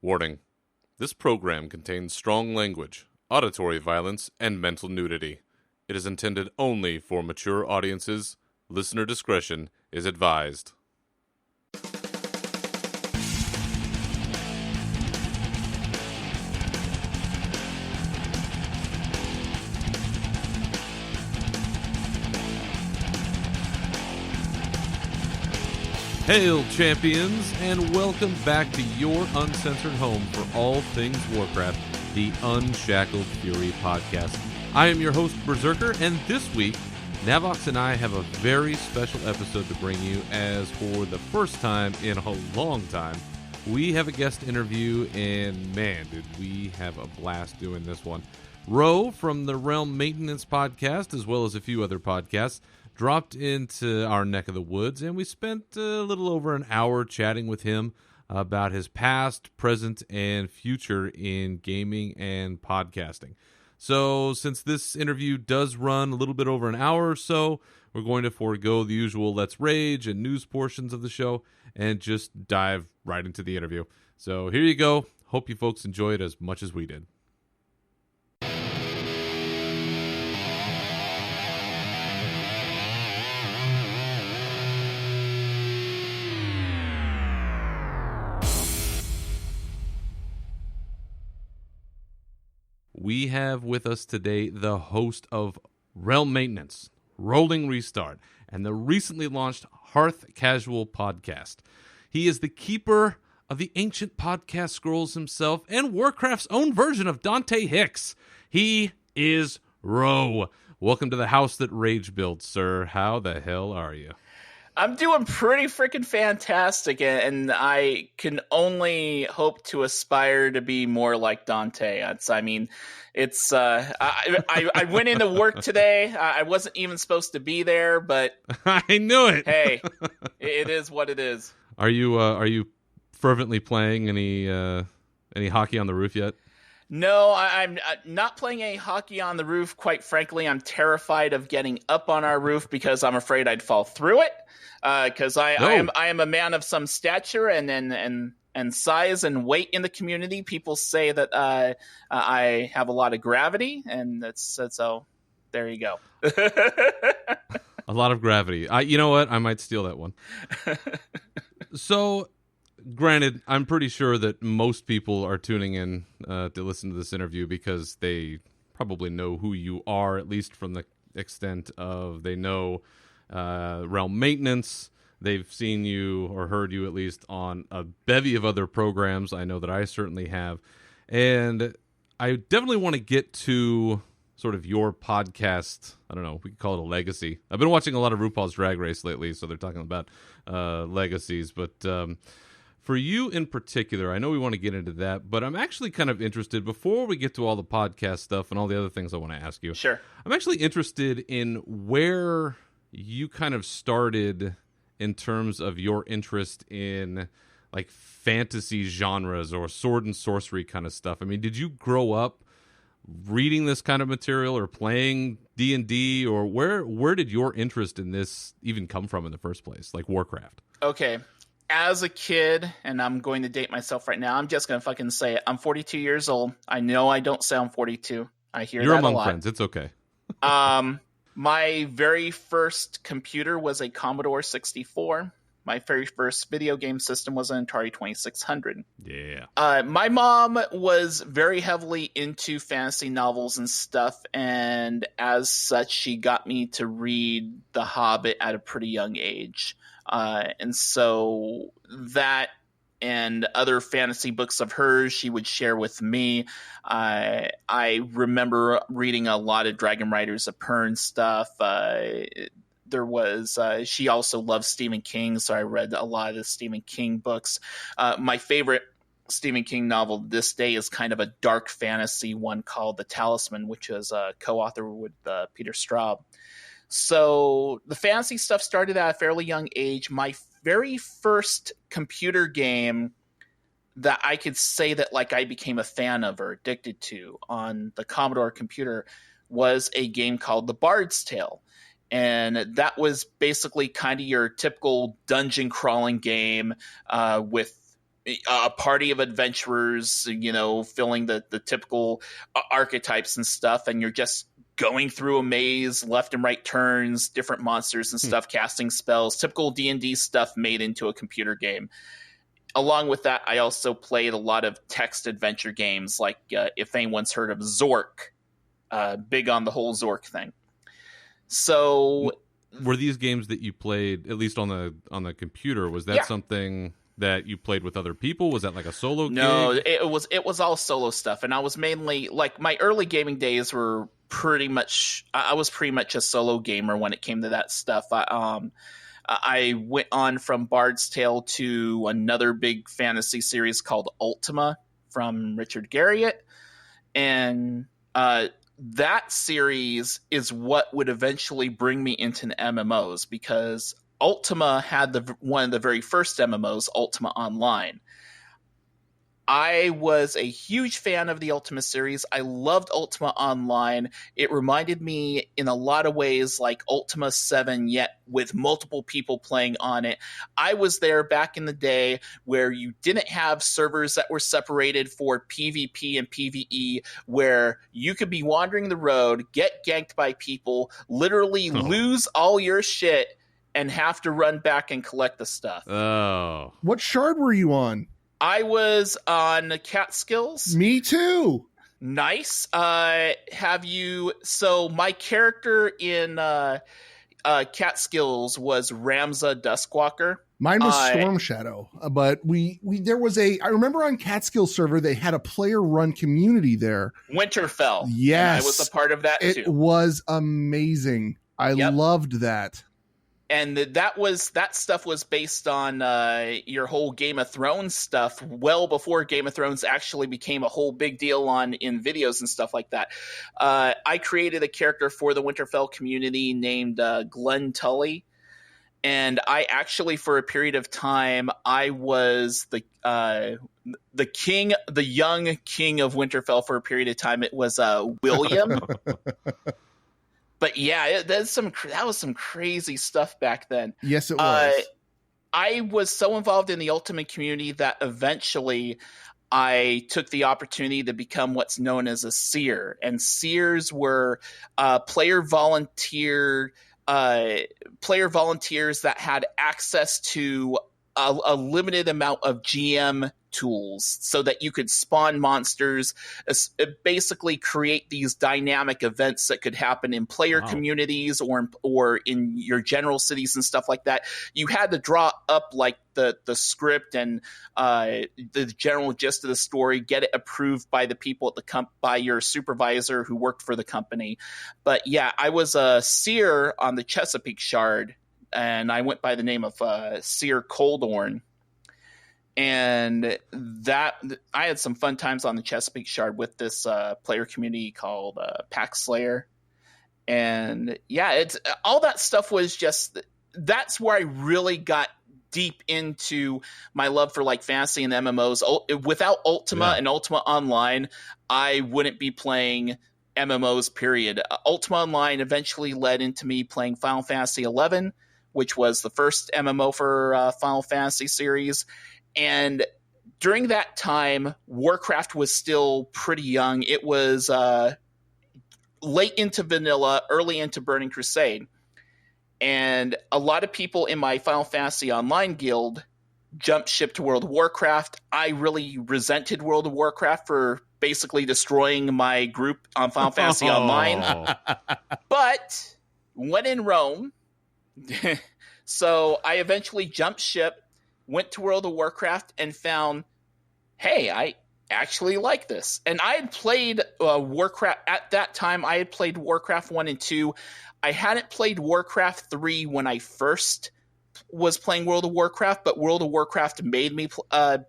Warning. This program contains strong language, auditory violence, and mental nudity. It is intended only for mature audiences. Listener discretion is advised. Hail, champions, and welcome back to your uncensored home for all things Warcraft, the Unshackled Fury podcast. I am your host, Berzerker, and this week, Navox and I have a very special episode to bring you, as for the first time in a long time, we have a guest interview, and man, did we have a blast doing this one. Rho'd from the Realm Maintenance podcast, as well as a few other podcasts, dropped into our neck of the woods, and we spent a little over an hour chatting with him about his past, present, and future in gaming and podcasting. So since this interview does run a little bit over an hour or so, we're going to forego the usual Let's Rage and news portions of the show and just dive right into the interview. So here you go. Hope you folks enjoy it as much as we did. We have with us today the host of Realm Maintenance, Rolling Restart, and the recently launched Hearth Casual podcast. He is the keeper of the ancient podcast scrolls himself and Warcraft's own version of Dante Hicks. He is Rho'd. Welcome to the house that Rage built, sir. How the hell are you? I'm doing pretty freaking fantastic, and I can only hope to aspire to be more like Dante. I went into work today. I wasn't even supposed to be there, but I knew it. Hey, it is what it is. Are you fervently playing any hockey on the roof yet? No, I'm not playing any hockey on the roof. Quite frankly, I'm terrified of getting up on our roof because I'm afraid I'd fall through it. Because I am a man of some stature and size and weight in the community. People say that I have a lot of gravity, and so there you go. A lot of gravity. You know what? I might steal that one. So, granted, I'm pretty sure that most people are tuning in to listen to this interview because they probably know who you are, at least from the extent of they know Realm Maintenance. They've seen you or heard you at least on a bevy of other programs. I know that I certainly have. And I definitely want to get to sort of your podcast. I don't know, we could call it a legacy. I've been watching a lot of RuPaul's Drag Race lately, so they're talking about legacies. But for you in particular, I know we want to get into that, but I'm actually kind of interested, before we get to all the podcast stuff and all the other things I want to ask you. Sure. I'm actually interested in where you kind of started in terms of your interest in like fantasy genres or sword and sorcery kind of stuff. I mean, did you grow up reading this kind of material or playing D&D, or where did your interest in this even come from in the first place, like Warcraft? Okay. As a kid, and I'm going to date myself right now, I'm just going to fucking say it. I'm 42 years old. I know I don't sound 42. I hear You're that a lot. among friends. It's okay. My very first computer was a Commodore 64. My very first video game system was an Atari 2600. Yeah. My mom was very heavily into fantasy novels and stuff, and as such, she got me to read The Hobbit at a pretty young age. And so that and other fantasy books of hers she would share with me. I remember reading a lot of Dragon Riders of Pern stuff. There was she also loved Stephen King, so I read a lot of the Stephen King books. My favorite Stephen King novel this day is kind of a dark fantasy one called The Talisman, which was co-author with Peter Straub. So the fantasy stuff started at a fairly young age. My very first computer game that I could say that like I became a fan of or addicted to on the Commodore computer was a game called The Bard's Tale. And that was basically kind of your typical dungeon crawling game with a party of adventurers, filling the typical archetypes and stuff, and you're just going through a maze, left and right turns, different monsters and stuff, casting spells, typical D&D stuff made into a computer game. Along with that, I also played a lot of text adventure games, like if anyone's heard of Zork, big on the whole Zork thing. So, were these games that you played, at least on the computer, was that something that you played with other people? Was that like a solo game? No, it was all solo stuff, and I was mainly like my early gaming days were pretty much a solo gamer when it came to that stuff. I went on from Bard's Tale to another big fantasy series called Ultima from Richard Garriott, and that series is what would eventually bring me into MMOs, because Ultima had one of the very first MMOs, Ultima Online. I was a huge fan of the Ultima series. I loved Ultima Online. It reminded me in a lot of ways like Ultima 7, yet with multiple people playing on it. I was there back in the day where you didn't have servers that were separated for PvP and PvE, where you could be wandering the road, get ganked by people, literally lose all your shit, and have to run back and collect the stuff. Oh. What shard were you on? I was on Catskills. Me too. Nice. So my character in Catskills was Ramza Duskwalker. Mine was Storm Shadow, but there was I remember on Catskill server, they had a player run community there. Winterfell. Yes. I was a part of that too. It was amazing. I loved that. And that stuff was based on your whole Game of Thrones stuff well before Game of Thrones actually became a whole big deal in videos and stuff like that. I created a character for the Winterfell community named Glenn Tully. And I actually, for a period of time, I was the king, the young king of Winterfell for a period of time. It was William. But yeah, that was some crazy stuff back then. Yes, it was. I was so involved in the Ultimate community that eventually I took the opportunity to become what's known as a seer. And seers were player volunteers that had access to a limited amount of GM tools so that you could spawn monsters, basically create these dynamic events that could happen in player communities or in your general cities and stuff like that. You had to draw up like the script and the general gist of the story, get it approved by the people at by your supervisor who worked for the company. But yeah, I was a seer on the Chesapeake Shard, and I went by the name of Seer Coldorn. And that I had some fun times on the Chesapeake Shard with this player community called Pack Slayer. And yeah, it's all that stuff was that's where I really got deep into my love for like fantasy and MMOs. Without Ultima and Ultima Online, I wouldn't be playing MMOs, period. Ultima Online eventually led into me playing Final Fantasy XI, which was the first MMO for Final Fantasy series. And during that time, Warcraft was still pretty young. It was late into vanilla, early into Burning Crusade. And a lot of people in my Final Fantasy Online guild jumped ship to World of Warcraft. I really resented World of Warcraft for basically destroying my group on Final Fantasy Online. But when in Rome, so I eventually jumped ship, went to World of Warcraft, and found, hey, I actually like this. And I had played Warcraft at that time. I had played Warcraft 1 and 2. I hadn't played Warcraft 3 when I first was playing World of Warcraft, but World of Warcraft made me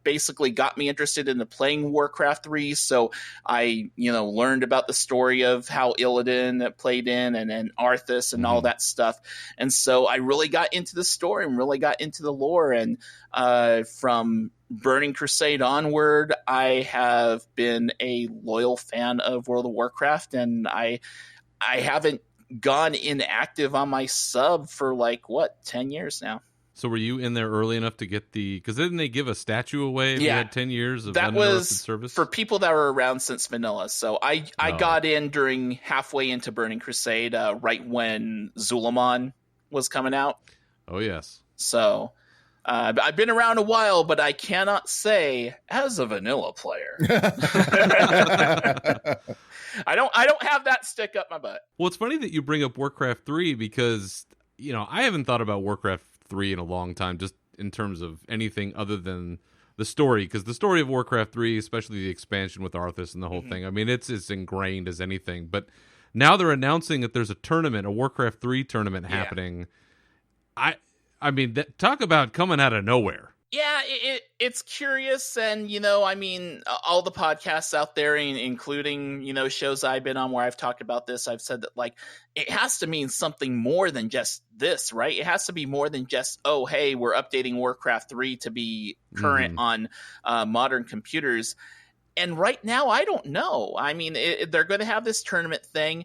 basically got me interested in playing Warcraft 3. So I, learned about the story of how Illidan played in and Arthas and all that stuff. And so I really got into the story and really got into the lore. And from Burning Crusade onward, I have been a loyal fan of World of Warcraft, and I haven't gone inactive on my sub for 10 years now. So were you in there early enough to get because didn't they give a statue away if you had 10 years of that uninterrupted was service? For people that were around since vanilla. So I got in during halfway into Burning Crusade, right when Zulamon was coming out. Oh, yes. So I've been around a while, but I cannot say as a vanilla player. I don't have that stick up my butt. Well, it's funny that you bring up Warcraft 3 because, I haven't thought about Warcraft 3 in a long time, just in terms of anything other than the story. Because the story of Warcraft 3, especially the expansion with Arthas and the whole thing, I mean, it's as ingrained as anything. But now they're announcing that there's a Warcraft 3 tournament happening. I mean, talk about coming out of nowhere. Yeah, it's curious, and all the podcasts out there, including shows I've been on where I've talked about this, I've said that it has to mean something more than just this, right? It has to be more than just, oh, hey, we're updating Warcraft 3 to be current on modern computers. And right now, I don't know. I mean, they're going to have this tournament thing.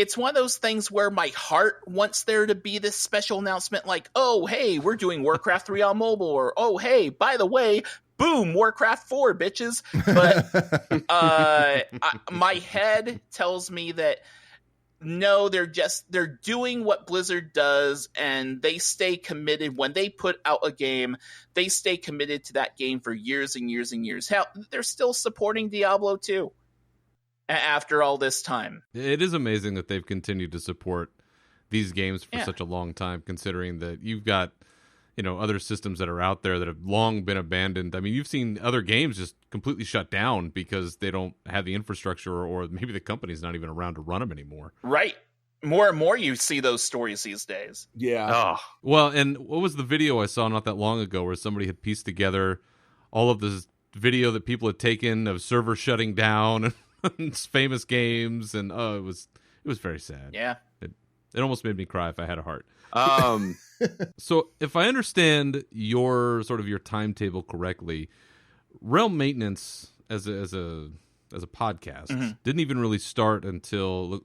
It's one of those things where my heart wants there to be this special announcement like, oh, hey, we're doing Warcraft 3 on mobile, or, oh, hey, by the way, boom, Warcraft 4, bitches. But my head tells me that, no, they're doing what Blizzard does, and they stay committed. When they put out a game, they stay committed to that game for years and years and years. Hell, they're still supporting Diablo 2. After all this time. It is amazing that they've continued to support these games for such a long time, considering that you've got, other systems that are out there that have long been abandoned. I mean, you've seen other games just completely shut down because they don't have the infrastructure, or maybe the company's not even around to run them anymore. Right. More and more you see those stories these days. Yeah. Oh. Well, and what was the video I saw not that long ago where somebody had pieced together all of this video that people had taken of servers shutting down and famous games, and it was very sad. Yeah, it almost made me cry if I had a heart. So if I understand your timetable correctly, Realm Maintenance as a podcast didn't even really start until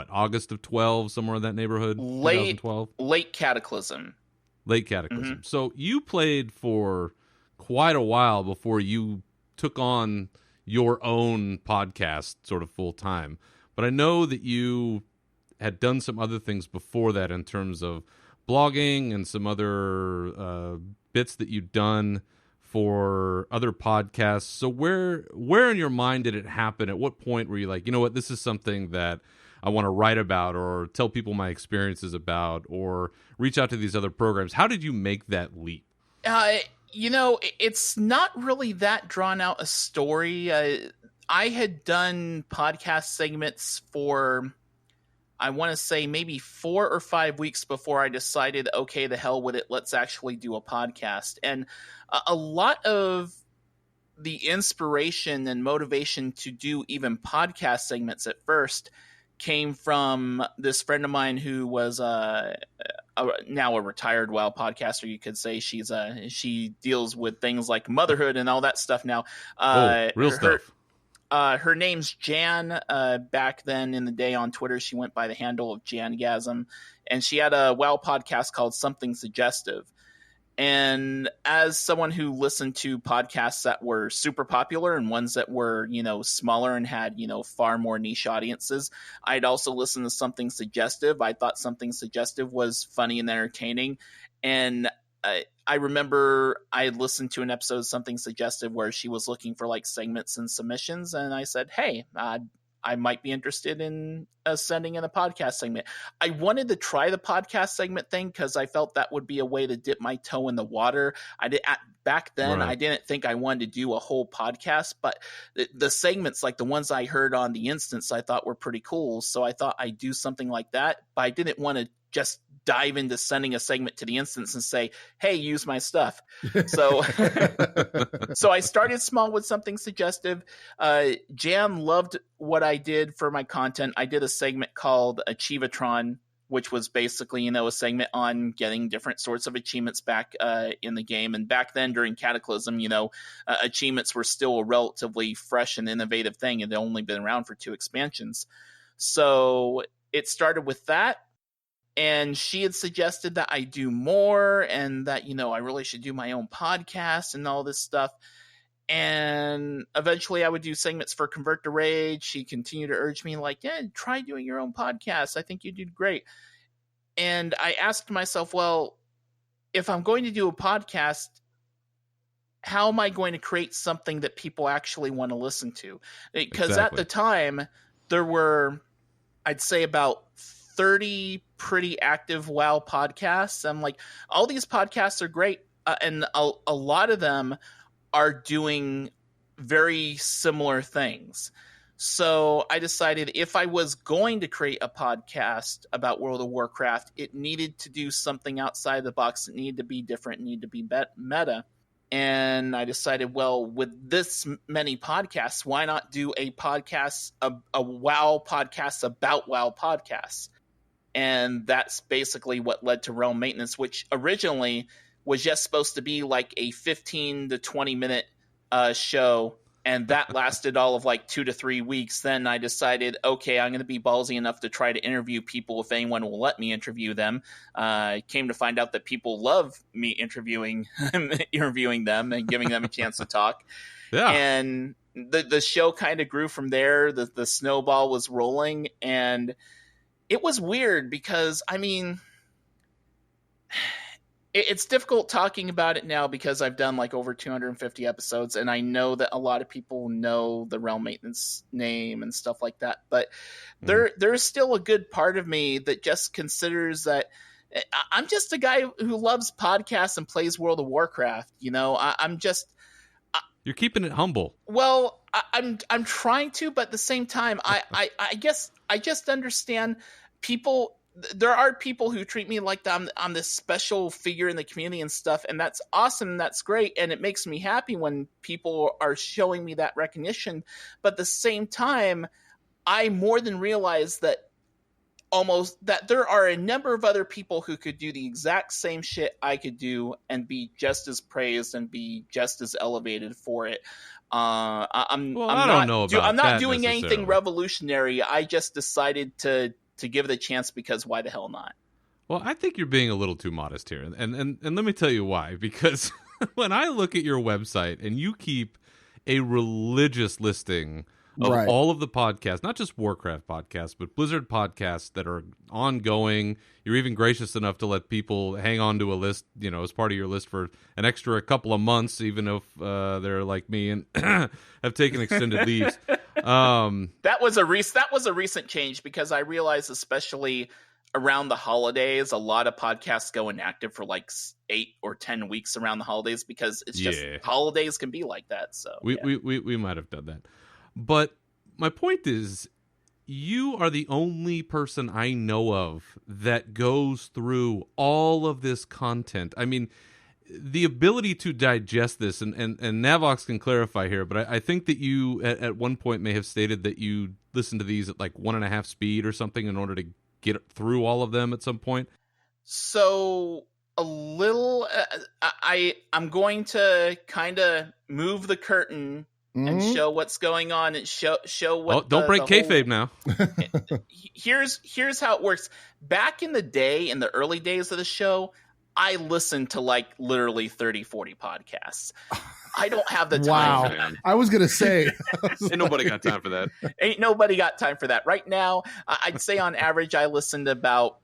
August of 12, somewhere in that neighborhood. 2012, late Cataclysm. So you played for quite a while before you took on your own podcast sort of full time. But I know that you had done some other things before that in terms of blogging and some other bits that you'd done for other podcasts. So where in your mind did it happen? At what point were you like, you know what, this is something that I want to write about or tell people my experiences about or reach out to these other programs? How did you make that leap? It's not really that drawn out a story. I had done podcast segments for, I want to say, maybe 4 or 5 weeks before I decided, okay, the hell with it, let's actually do a podcast. And a lot of the inspiration and motivation to do even podcast segments at first came from this friend of mine who was now a retired WoW podcaster, you could say. She deals with things like motherhood and all that stuff now. Real stuff. Her name's Jan. Back then in the day on Twitter, she went by the handle of Jangasm, and she had a WoW podcast called Something Suggestive. And as someone who listened to podcasts that were super popular and ones that were, smaller and had, far more niche audiences, I'd also listen to Something Suggestive. I thought Something Suggestive was funny and entertaining. And I remember I listened to an episode of Something Suggestive where she was looking for segments and submissions. And I said, hey, I might be interested in sending in a podcast segment. I wanted to try the podcast segment thing because I felt that would be a way to dip my toe in the water. Back then, right. I didn't think I wanted to do a whole podcast, but the segments, like the ones I heard on the Instance, I thought were pretty cool. So I thought I'd do something like that, but I didn't want to just dive into sending a segment to the Instance and say, hey, use my stuff. So so I started small with Something Suggestive. Jan loved what I did for my content. I did a segment called Achievatron, which was basically, a segment on getting different sorts of achievements back in the game. And back then during Cataclysm, achievements were still a relatively fresh and innovative thing. It had only been around for 2 expansions. So it started with that. And she had suggested that I do more and that, I really should do my own podcast and all this stuff. And eventually I would do segments for Convert to Rage. She continued to urge me like, yeah, try doing your own podcast. I think you did great. And I asked myself, well, if I'm going to do a podcast, how am I going to create something that people actually want to listen to? Because at the time, there were, I'd say, about 30 pretty active WoW podcasts. I'm like, all these podcasts are great, and a lot of them are doing very similar things. So I decided if I was going to create a podcast about World of Warcraft, it needed to do something outside the box. It needed to be different, it needed to be meta. And I decided, well, with this many podcasts, why not do a podcast, a WoW podcast about WoW podcasts? And that's basically what led to Realm Maintenance, which originally was just supposed to be like a 15 to 20 minute show. And that lasted all of like 2 to 3 weeks. Then I decided, okay, I'm going to be ballsy enough to try to interview people if anyone will let me interview them. I came to find out that people love me interviewing them and giving them a chance to talk. Yeah. And the show kind of grew from there. The snowball was rolling, and it was weird because, I mean, it's difficult talking about it now because I've done like over 250 episodes, and I know that a lot of people know the Realm Maintenance name and stuff like that. But there's still a good part of me that just considers that I'm just a guy who loves podcasts and plays World of Warcraft. I'm just... You're keeping it humble. Well, I'm trying to, but at the same time, I guess I just understand people... There are people who treat me like I'm this special figure in the community and stuff, and that's awesome, that's great, and it makes me happy when people are showing me that recognition. But at the same time, I more than realize that there are a number of other people who could do the exact same shit I could do and be just as praised and be just as elevated for it. I'm not doing anything revolutionary. I just decided to give it a chance because why the hell not? Well, I think you're being a little too modest here. And let me tell you why. Because when I look at your website and you keep a religious listing of all of the podcasts, not just Warcraft podcasts, but Blizzard podcasts that are ongoing. You're even gracious enough to let people hang on to a list, as part of your list for an extra couple of months, even if they're like me and have taken extended leaves. That was a recent change because I realized, especially around the holidays, a lot of podcasts go inactive for like 8 or 10 weeks around the holidays because it's just holidays can be like that. So we might have done that. But my point is, you are the only person I know of that goes through all of this content. I mean, the ability to digest this, and Navox can clarify here, but I think that you at one point may have stated that you listen to these at like 1.5 speed or something in order to get through all of them at some point. So a little, I'm going to kind of move the curtain and show what's going on and show what. Don't break kayfabe now. Here's how it works. Back in the day, in the early days of the show, I listened to like literally 30, 40 podcasts. I don't have the time for that. I was going to say. Ain't nobody got time for that. Ain't nobody got time for that. Right now, I'd say on average, I listen to about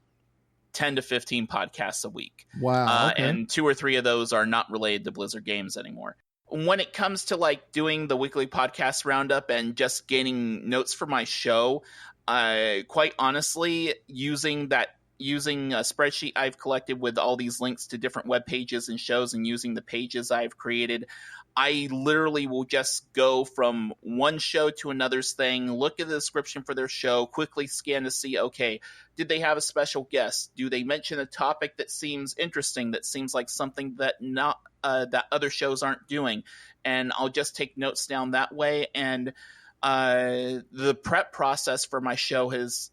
10 to 15 podcasts a week. Wow. Okay. And 2 or 3 of those are not related to Blizzard games anymore. When it comes to like doing the weekly podcast roundup and just gaining notes for my show, quite honestly, using a spreadsheet I've collected with all these links to different web pages and shows and using the pages I've created, I literally will just go from one show to another's thing, look at the description for their show, quickly scan to see, okay, did they have a special guest? Do they mention a topic that seems interesting, that seems like something that that other shows aren't doing? And I'll just take notes down that way. And the prep process for my show has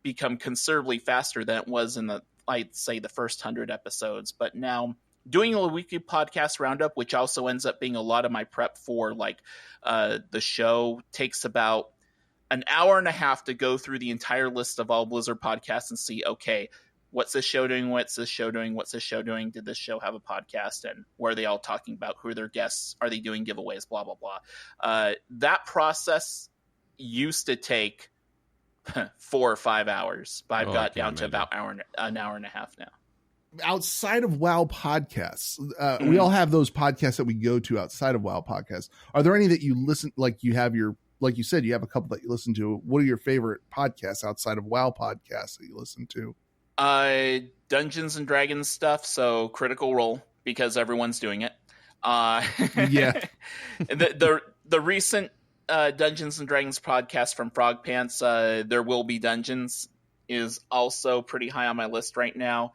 become considerably faster than it was in I'd say the first 100 episodes. But now doing a weekly podcast roundup, which also ends up being a lot of my prep for like the show, takes about an hour and a half to go through the entire list of all Blizzard podcasts and see, okay, what's this show doing? What's this show doing? What's this show doing? Did this show have a podcast? And what are they all talking about? Who are their guests? Are they doing giveaways? Blah, blah, blah. That process used to take 4 or 5 hours, but I've got down to about an hour and a half now. Outside of WoW podcasts, we all have those podcasts that we go to outside of WoW podcasts. Are there any that you listen, like you said, you have a couple that you listen to. What are your favorite podcasts outside of WoW podcasts that you listen to? Dungeons and Dragons stuff. So Critical Role, because everyone's doing it. Yeah. The recent Dungeons and Dragons podcast from Frog Pants, There Will Be Dungeons, is also pretty high on my list right now.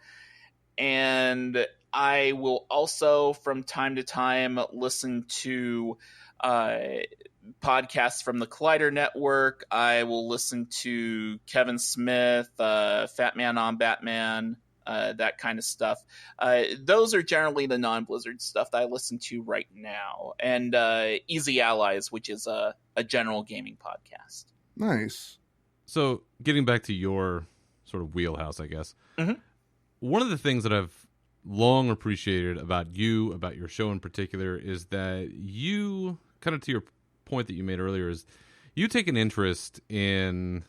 And I will also, from time to time, listen to podcasts from the Collider Network. I will listen to Kevin Smith, Fat Man on Batman, that kind of stuff. Those are generally the non-Blizzard stuff that I listen to right now. And Easy Allies, which is a general gaming podcast. Nice. So getting back to your sort of wheelhouse, I guess. Mm-hmm. One of the things that I've long appreciated about you, about your show in particular, is that you, kind of to your point that you made earlier, is you take an interest in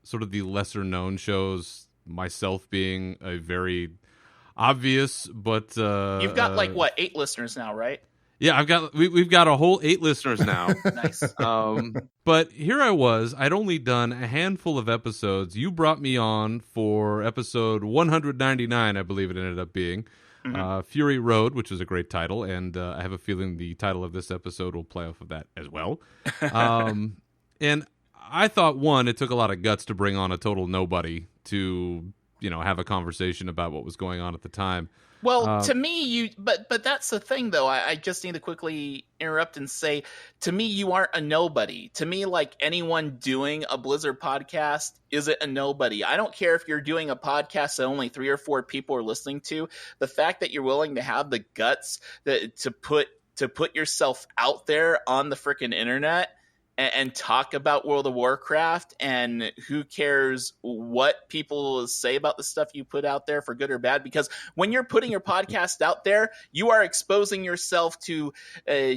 sort of the lesser known shows, myself being a very obvious, but you've got like what, 8 listeners now, right? Yeah, we've got a whole 8 listeners now. Nice. But here I was, I'd only done a handful of episodes. You brought me on for episode 199, I believe it ended up being. Mm-hmm. Fury Rho'd, which was a great title, and I have a feeling the title of this episode will play off of that as well. And I thought, one, it took a lot of guts to bring on a total nobody to, have a conversation about what was going on at the time. Well, to me, but that's the thing, though. I just need to quickly interrupt and say, to me, you aren't a nobody. To me, like anyone doing a Blizzard podcast isn't a nobody. I don't care if you're doing a podcast that only 3 or 4 people are listening to. The fact that you're willing to have the guts to put yourself out there on the freaking internet and talk about World of Warcraft, and who cares what people say about the stuff you put out there for good or bad, because when you're putting your podcast out there, you are exposing yourself to,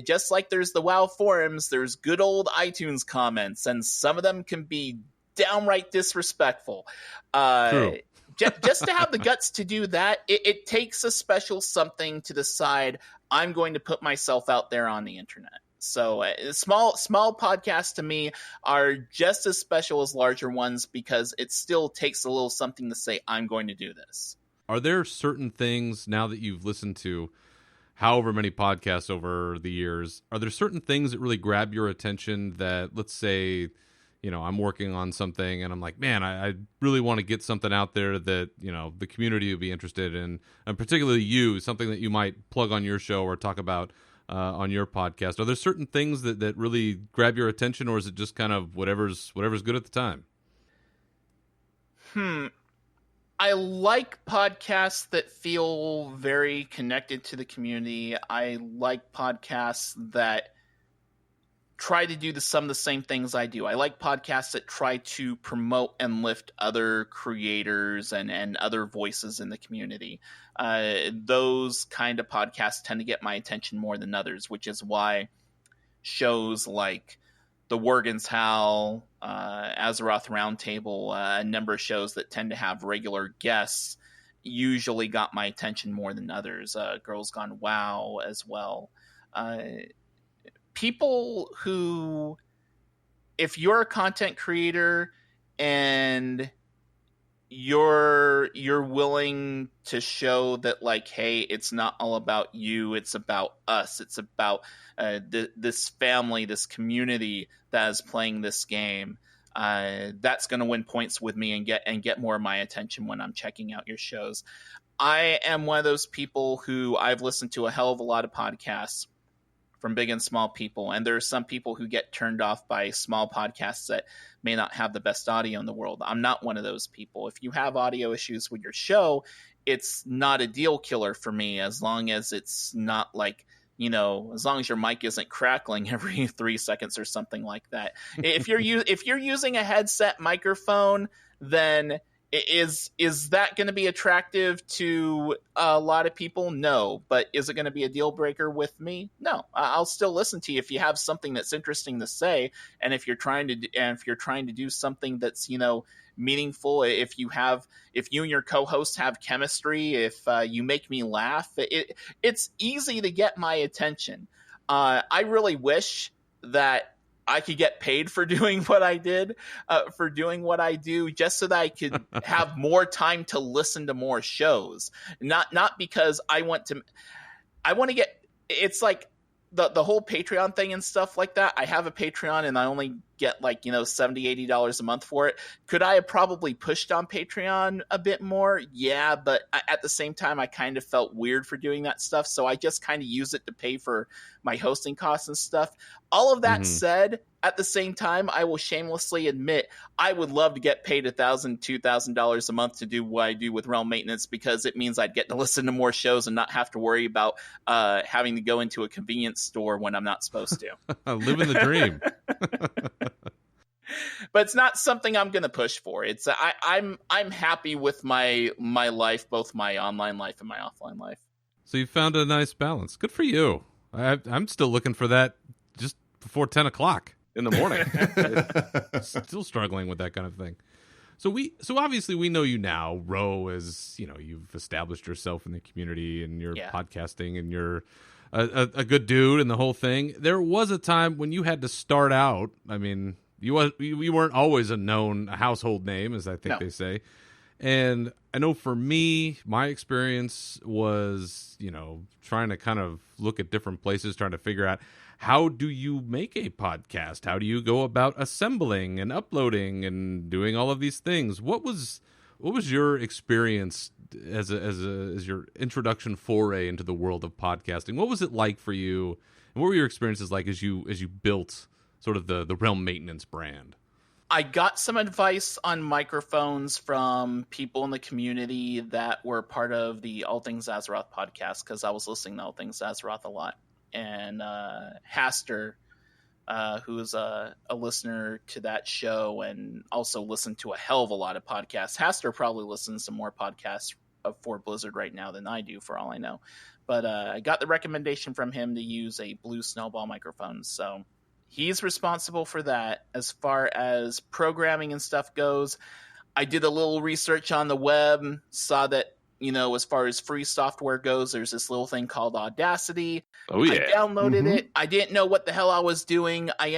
just like there's the WoW forums, there's good old iTunes comments, and some of them can be downright disrespectful. True. Just to have the guts to do that, it takes a special something to decide, I'm going to put myself out there on the internet. So small podcasts to me are just as special as larger ones, because it still takes a little something to say, I'm going to do this. Are there certain things, now that you've listened to however many podcasts over the years, are there certain things that really grab your attention that, let's say, I'm working on something and I'm like, man, I really want to get something out there that, the community would be interested in, and particularly you, something that you might plug on your show or talk about on your podcast? Are there certain things that really grab your attention, or is it just kind of whatever's good at the time? I like podcasts that feel very connected to the community. I like podcasts that try to do some of the same things I do. I like podcasts that try to promote and lift other creators and other voices in the community. Those kind of podcasts tend to get my attention more than others, which is why shows like the Worgen's Howl, Azeroth Roundtable, a number of shows that tend to have regular guests usually got my attention more than others. Girls Gone WoW as well. People who, if you're a content creator and you're willing to show that, like, hey, it's not all about you, it's about us, it's about this family, this community that is playing this game, that's going to win points with me and get more of my attention when I'm checking out your shows. I am one of those people who, I've listened to a hell of a lot of podcasts from big and small people, and there are some people who get turned off by small podcasts that may not have the best audio in the world. I'm not one of those people. If you have audio issues with your show, it's not a deal killer for me, as long as it's not like, as long as your mic isn't crackling every 3 seconds or something like that. If you're using a headset microphone, then Is that going to be attractive to a lot of people? No. But is it going to be a deal breaker with me? No. I'll still listen to you if you have something that's interesting to say, and if you're trying to do something that's, you know, meaningful. If you and your co-host have chemistry, if you make me laugh, it's easy to get my attention. I really wish that I could get paid for doing what I did, for doing what I do, just so that I could have more time to listen to more shows. Not because I want to get, it's like the whole Patreon thing and stuff like that. I have a Patreon and I only get like, you know, $70, $80 a month for it. Could I have probably pushed on Patreon a bit more? Yeah, but at the same time, I kind of felt weird for doing that stuff. So I just kind of use it to pay for my hosting costs and stuff. All of that said, at the same time, I will shamelessly admit I would love to get paid $1,000, $2,000 a month to do what I do with Realm Maintenance, because it means I'd get to listen to more shows and not have to worry about having to go into a convenience store when I'm not supposed to. Living the dream. But it's not something I'm going to push for. It's I'm happy with my life, both my online life and my offline life. So you found a nice balance. Good for you. I'm still looking for that just before 10 o'clock in the morning. Still struggling with that kind of thing. So obviously we know you now. Ro, is, you know, you've established yourself in the community and you're podcasting and you're a good dude and the whole thing. There was a time when you had to start out. I mean, you weren't always a household name, as I think they say. And I know for me, my experience was, you know, trying to kind of look at different places, trying to figure out, how do you make a podcast? How do you go about assembling and uploading and doing all of these things? What was your experience as your introduction foray into the world of podcasting? What was it like for you? And what were your experiences like as you built sort of the Realm Maintenance brand? I got some advice on microphones from people in the community that were part of the All Things Azeroth podcast, because I was listening to All Things Azeroth a lot. And Haster, who's a listener to that show and also listened to a hell of a lot of podcasts. Haster probably listens to more podcasts for Blizzard right now than I do, for all I know. But I got the recommendation from him to use a Blue Snowball microphone, so he's responsible for that. As far as programming and stuff goes, I did a little research on the web, saw that, you know, as far as free software goes, there's this little thing called Audacity. Oh, yeah. I downloaded it. I didn't know what the hell I was doing. I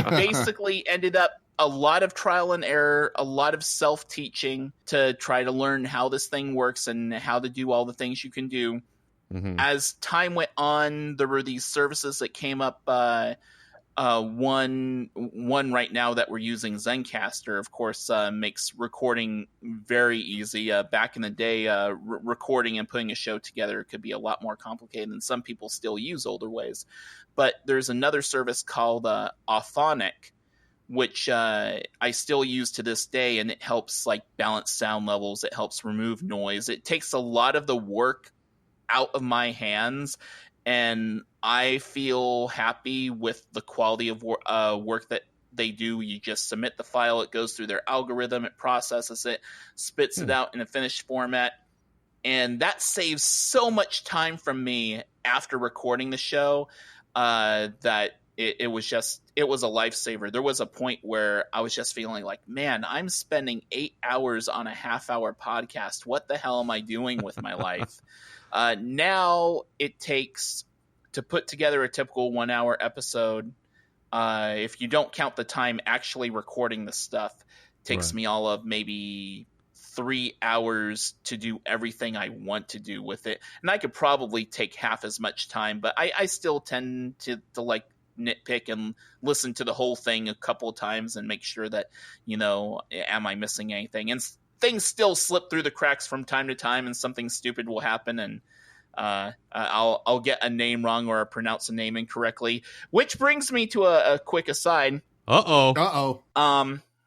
basically ended up a lot of trial and error, a lot of self-teaching to try to learn how this thing works and how to do all the things you can do. As time went on, there were these services that came up. One right now that we're using, Zencastr, of course, makes recording very easy. Back in the day, recording and putting a show together could be a lot more complicated, and some people still use older ways. But there's another service called Auphonic, which I still use to this day, and it helps like balance sound levels. It helps remove noise. It takes a lot of the work out of my hands, and I feel happy with the quality of work that they do. You just submit the file, it goes through their algorithm, it processes it, spits it out in a finished format. And that saves so much time from me after recording the show that it was a lifesaver. There was a point where I was just feeling like, man, I'm spending 8 hours on a half-hour podcast. What the hell am I doing with my life? Now it takes, to put together a typical 1 hour episode, if you don't count the time actually recording the stuff, takes me all of maybe 3 hours to do everything I want to do with it. And I could probably take half as much time, but I still tend to like nitpick and listen to the whole thing a couple of times and make sure that, you know, am I missing anything? And things still slip through the cracks from time to time, and something stupid will happen, and I'll get a name wrong or pronounce a name incorrectly. Which brings me to a quick aside. Uh-oh.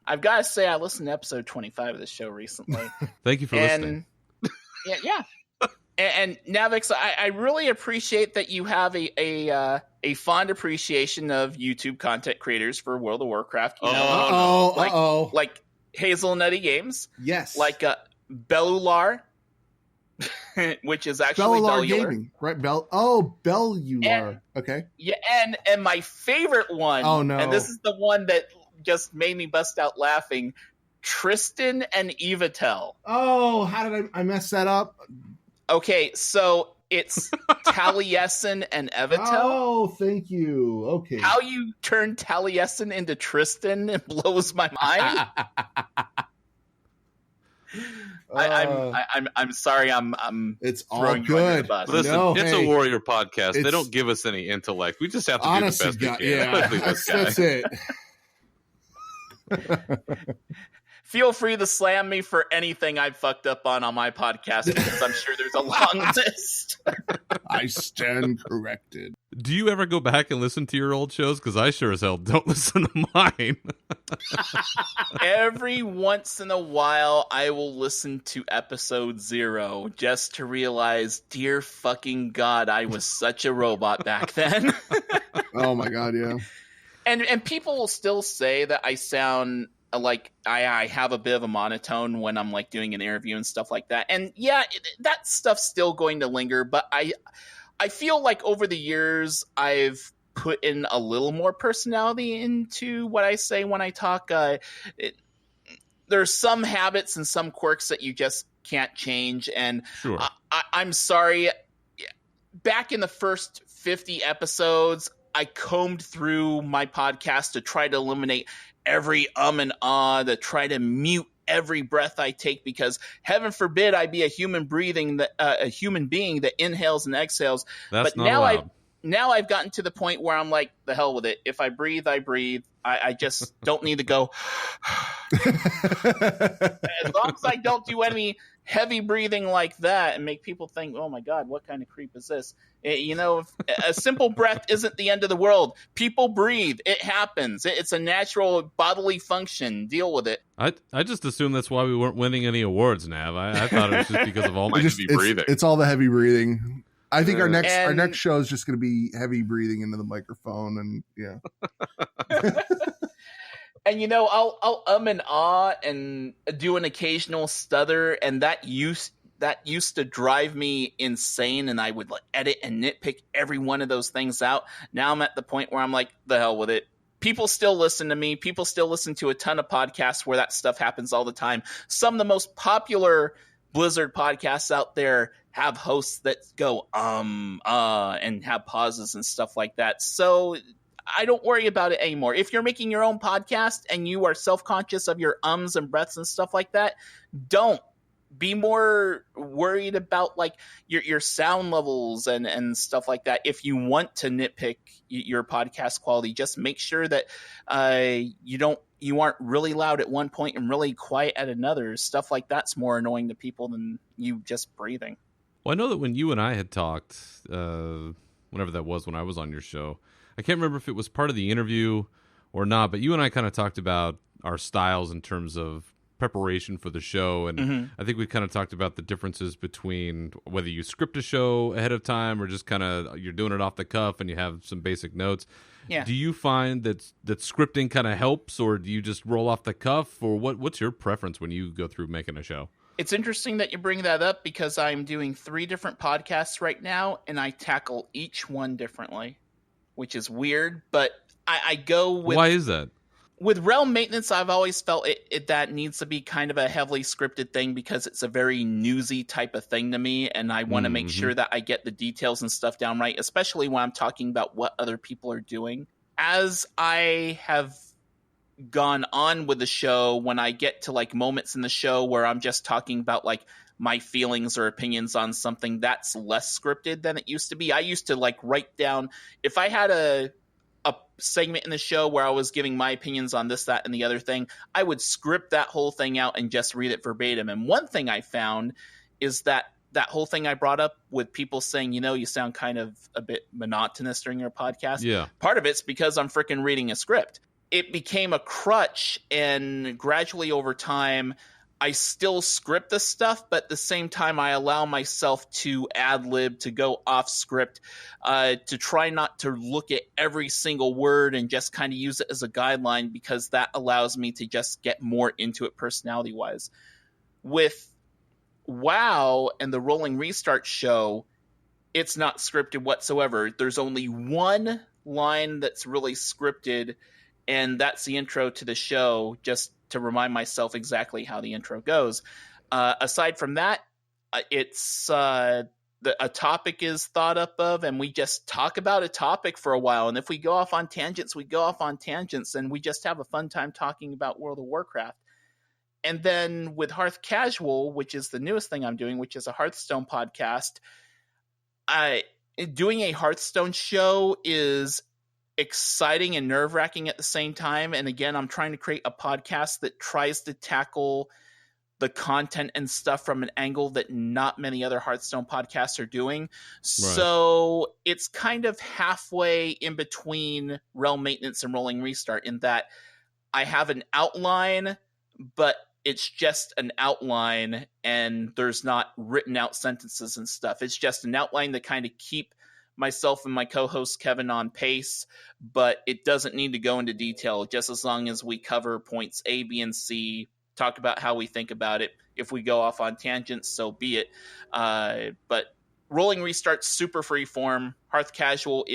I've got to say, I listened to episode 25 of this show recently. Thank you for listening. Yeah. And Navox, I really appreciate that you have a fond appreciation of YouTube content creators for World of Warcraft. You know, Hazelnutty Games. Yes. Like Bellular, which is actually Bellular Bellular. Gaming, right? Bellular. Okay. Yeah, and my favorite one, Oh, no. and this is the one that just made me bust out laughing, Tristan and Evatel. Oh, how did I mess that up? Okay, so it's Taliesin and Evatel. Oh, thank you. Okay. How you turn Taliesin into Tristan blows my mind. I'm sorry. I'm. It's all throwing you under the good. bus. Listen, No, it's hey, a warrior podcast. They it's- don't give us any intellect. We just have to honestly, do the best we can. yeah, Especially this guy. that's it. Feel free to slam me for anything I've fucked up on my podcast, because I'm sure there's a long list. I stand corrected. Do you ever go back and listen to your old shows? Because I sure as hell don't listen to mine. Every once in a while, I will listen to episode 0 just to realize, dear fucking God, I was such a robot back then. Oh my God, yeah. And people will still say that I sound like I have a bit of a monotone when I'm like doing an interview and stuff like that. And yeah, that stuff's still going to linger, but I feel like over the years I've put in a little more personality into what I say when I talk. There's some habits and some quirks that you just can't change. And Sure. I'm sorry. Back in the first 50 episodes, I combed through my podcast to try to eliminate every and ah, to try to mute every breath I take, because heaven forbid I be a human being that inhales and exhales. That's but not now allowed. now I've gotten to the point where I'm like, the hell with it. If I breathe, I breathe. I just don't need to go. As long as I don't do any heavy breathing like that and make people think, oh my God, what kind of creep is this? A simple breath isn't the end of the world. People breathe. It happens. It's a natural bodily function. Deal with it. I just assumed that's why we weren't winning any awards, Nav. I thought it was just because of all my heavy breathing. It's all the heavy breathing. I think our And- next show is just going to be heavy breathing into the microphone, and yeah. And I'll and ah and do an occasional stutter, and that used to drive me insane, and I would like edit and nitpick every one of those things out. Now I'm at the point where I'm like, the hell with it. People still listen to me. People still listen to a ton of podcasts where that stuff happens all the time. Some of the most popular Blizzard podcasts out there have hosts that go and have pauses and stuff like that. So I don't worry about it anymore. If you're making your own podcast and you are self-conscious of your ums and breaths and stuff like that, don't be more worried about like your sound levels and stuff like that. If you want to nitpick your podcast quality, just make sure that you aren't really loud at one point and really quiet at another. Stuff like that's more annoying to people than you just breathing. Well, I know that when you and I had talked, whenever that was when I was on your show, I can't remember if it was part of the interview or not, but you and I kind of talked about our styles in terms of preparation for the show, and I think we kind of talked about the differences between whether you script a show ahead of time or just kind of you're doing it off the cuff and you have some basic notes. Yeah. Do you find that scripting kind of helps, or do you just roll off the cuff, or what's your preference when you go through making a show? It's interesting that you bring that up, because I'm doing 3 different podcasts right now, and I tackle each one differently, which is weird, but I go with... Why is that? With Realm Maintenance, I've always felt it that needs to be kind of a heavily scripted thing, because it's a very newsy type of thing to me, and I want to make sure that I get the details and stuff down right, especially when I'm talking about what other people are doing. As I have gone on with the show, when I get to like moments in the show where I'm just talking about like my feelings or opinions on something, that's less scripted than it used to be. I used to like write down, if I had a segment in the show where I was giving my opinions on this, that, and the other thing, I would script that whole thing out and just read it verbatim. And one thing I found is that whole thing I brought up with people saying, you sound kind of a bit monotonous during your podcast. Yeah. Part of it's because I'm freaking reading a script. It became a crutch, and gradually over time, I still script the stuff, but at the same time, I allow myself to ad-lib, to go off script, to try not to look at every single word and just kind of use it as a guideline, because that allows me to just get more into it personality-wise. With WoW and the Rolling Restart show, it's not scripted whatsoever. There's only one line that's really scripted, and that's the intro to the show, just to remind myself exactly how the intro goes. Aside from that, it's a topic is thought up of, and we just talk about a topic for a while. And if we go off on tangents, we go off on tangents, and we just have a fun time talking about World of Warcraft. And then with Hearth Casual, which is the newest thing I'm doing, which is a Hearthstone podcast, doing a Hearthstone show is exciting and nerve-wracking at the same time. And again, I'm trying to create a podcast that tries to tackle the content and stuff from an angle that not many other Hearthstone podcasts are doing. Right. So it's kind of halfway in between Realm Maintenance and Rolling Restart, in that I have an outline, but it's just an outline, and there's not written out sentences and stuff. It's just an outline to kind of keep myself and my co-host Kevin on pace, but it doesn't need to go into detail, just as long as we cover points A, B, and C, talk about how we think about it. If we go off on tangents, so be it. But Rolling Restart's super free form. Hearth Casual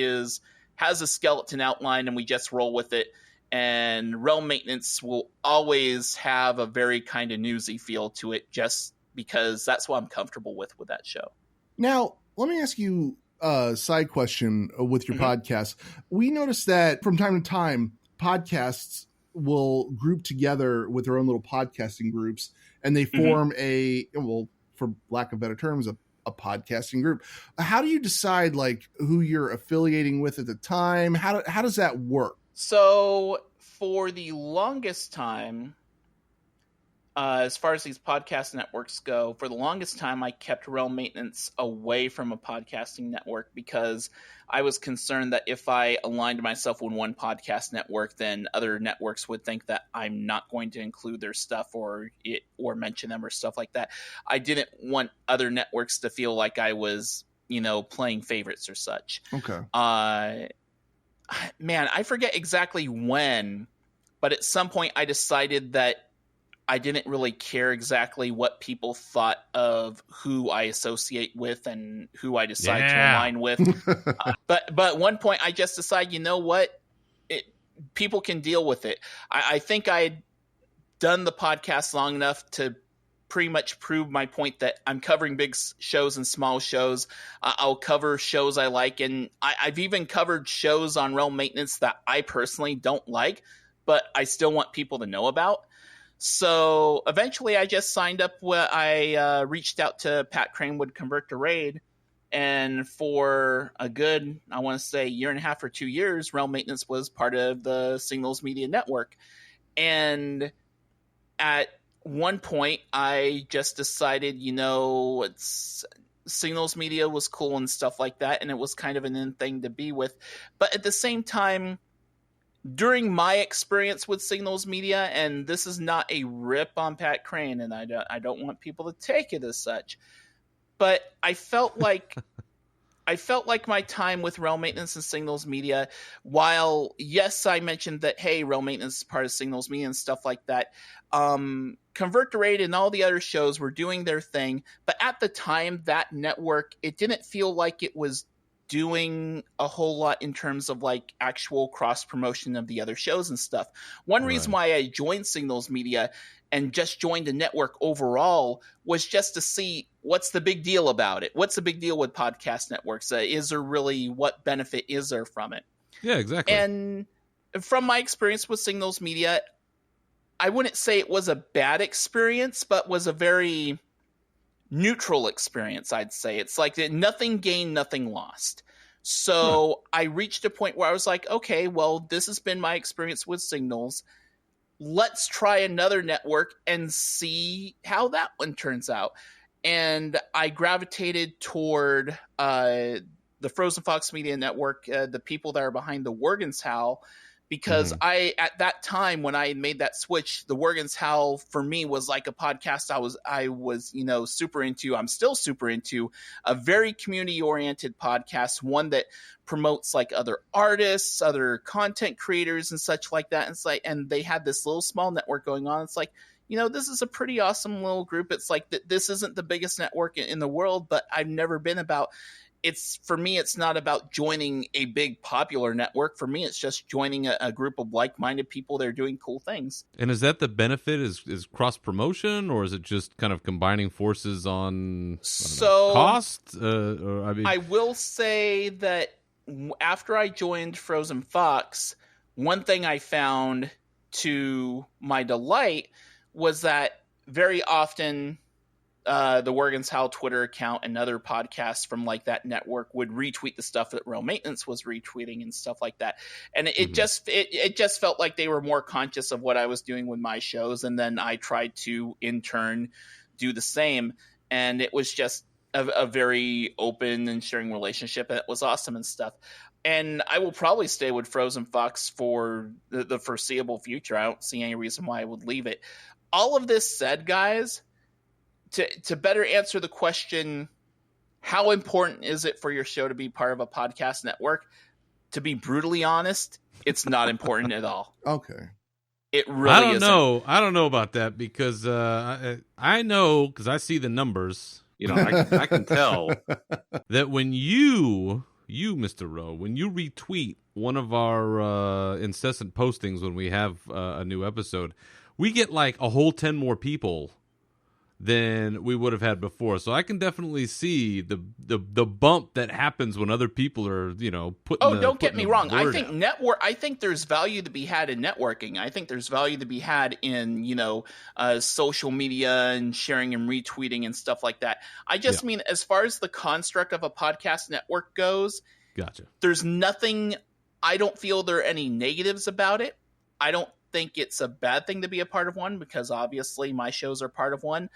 has a skeleton outline, and we just roll with it. And Realm Maintenance will always have a very kind of newsy feel to it, just because that's what I'm comfortable with that show. Now, let me ask you side question with your podcast. We noticed that from time to time, podcasts will group together with their own little podcasting groups, and they form for lack of better terms, a podcasting group. How do you decide like who you're affiliating with at the time? How does that work? So for the longest time, as far as these podcast networks go, for the longest time, I kept Realm Maintenance away from a podcasting network, because I was concerned that if I aligned myself with one podcast network, then other networks would think that I'm not going to include their stuff or mention them or stuff like that. I didn't want other networks to feel like I was, playing favorites or such. Okay. Man, I forget exactly when, but at some point I decided that I didn't really care exactly what people thought of who I associate with and who I decide to align with. But at one point I just decided, you know what? People can deal with it. I think I'd done the podcast long enough to pretty much prove my point that I'm covering big shows and small shows. I'll cover shows I like, and I've even covered shows on Realm Maintenance that I personally don't like, but I still want people to know about. So eventually I just signed up. I reached out to Pat Crane would convert to Rho'd, and for a good, I want to say, 1.5 or 2 years, Realm Maintenance was part of the Signals Media Network. And at one point I just decided, Signals Media was cool and stuff like that, and it was kind of an in thing to be with. But at the same time, during my experience with Signals Media, and this is not a rip on Pat Crane, and I don't want people to take it as such, but I felt like my time with Realm Maintenance and Signals Media, while yes, I mentioned that, hey, Realm Maintenance is part of Signals Media and stuff like that, Convert to Rho'd and all the other shows were doing their thing, but at the time, that network, it didn't feel like it was doing a whole lot in terms of like actual cross promotion of the other shows and stuff. One reason why I joined Signals Media and just joined the network overall was just to see what's the big deal about it. What's the big deal with podcast networks? Is there really, what benefit is there from it? Yeah, exactly. And from my experience with Signals Media, I wouldn't say it was a bad experience, but was a very neutral experience, I'd say. It's like nothing gained, nothing lost. So I reached a point where I was like, okay, well, this has been my experience with Signals. Let's try another network and see how that one turns out. And I gravitated toward the Frozen Fox Media Network, the people that are behind the Worgen's Howl, because at that time when I made that switch, the Worgen's Howl for me was like a podcast I was, you know, super into. I'm still super into a very community oriented podcast, one that promotes like other artists, other content creators and such like that. And it's like, and they had this little small network going on. It's like, you know, this is a pretty awesome little group. It's like this isn't the biggest network in the world, but I've never been about. It's for me, it's not about joining a big popular network. For me, it's just joining a group of like-minded people that are doing cool things. And is that the benefit? Is cross promotion, or is it just kind of combining forces on cost? I will say that after I joined Frozen Fox, one thing I found to my delight was that very often the Worgen's Howl Twitter account and other podcasts from like that network would retweet the stuff that Real Maintenance was retweeting and stuff like that. And it just felt like they were more conscious of what I was doing with my shows. And then I tried to in turn do the same. And it was just a very open and sharing relationship. And it was awesome and stuff. And I will probably stay with Frozen Fox for the foreseeable future. I don't see any reason why I would leave it. All of this said, guys, to better answer the question, how important is it for your show to be part of a podcast network? To be brutally honest, it's not important at all. Okay. It really isn't. I don't know about that because I know, because I see the numbers. You know, I can tell that when you, Mr. Rowe, when you retweet one of our incessant postings when we have a new episode, we get like a whole 10 more people than we would have had before. So I can definitely see the bump that happens when other people are, you know, putting. Don't get me wrong. I think out. I think there's value to be had in networking. I think there's value to be had in, you know, social media and sharing and retweeting and stuff like that. I just mean as far as the construct of a podcast network goes. Gotcha. There's nothing. I don't feel there are any negatives about it. I don't think it's a bad thing to be a part of one, because obviously my shows are part of one,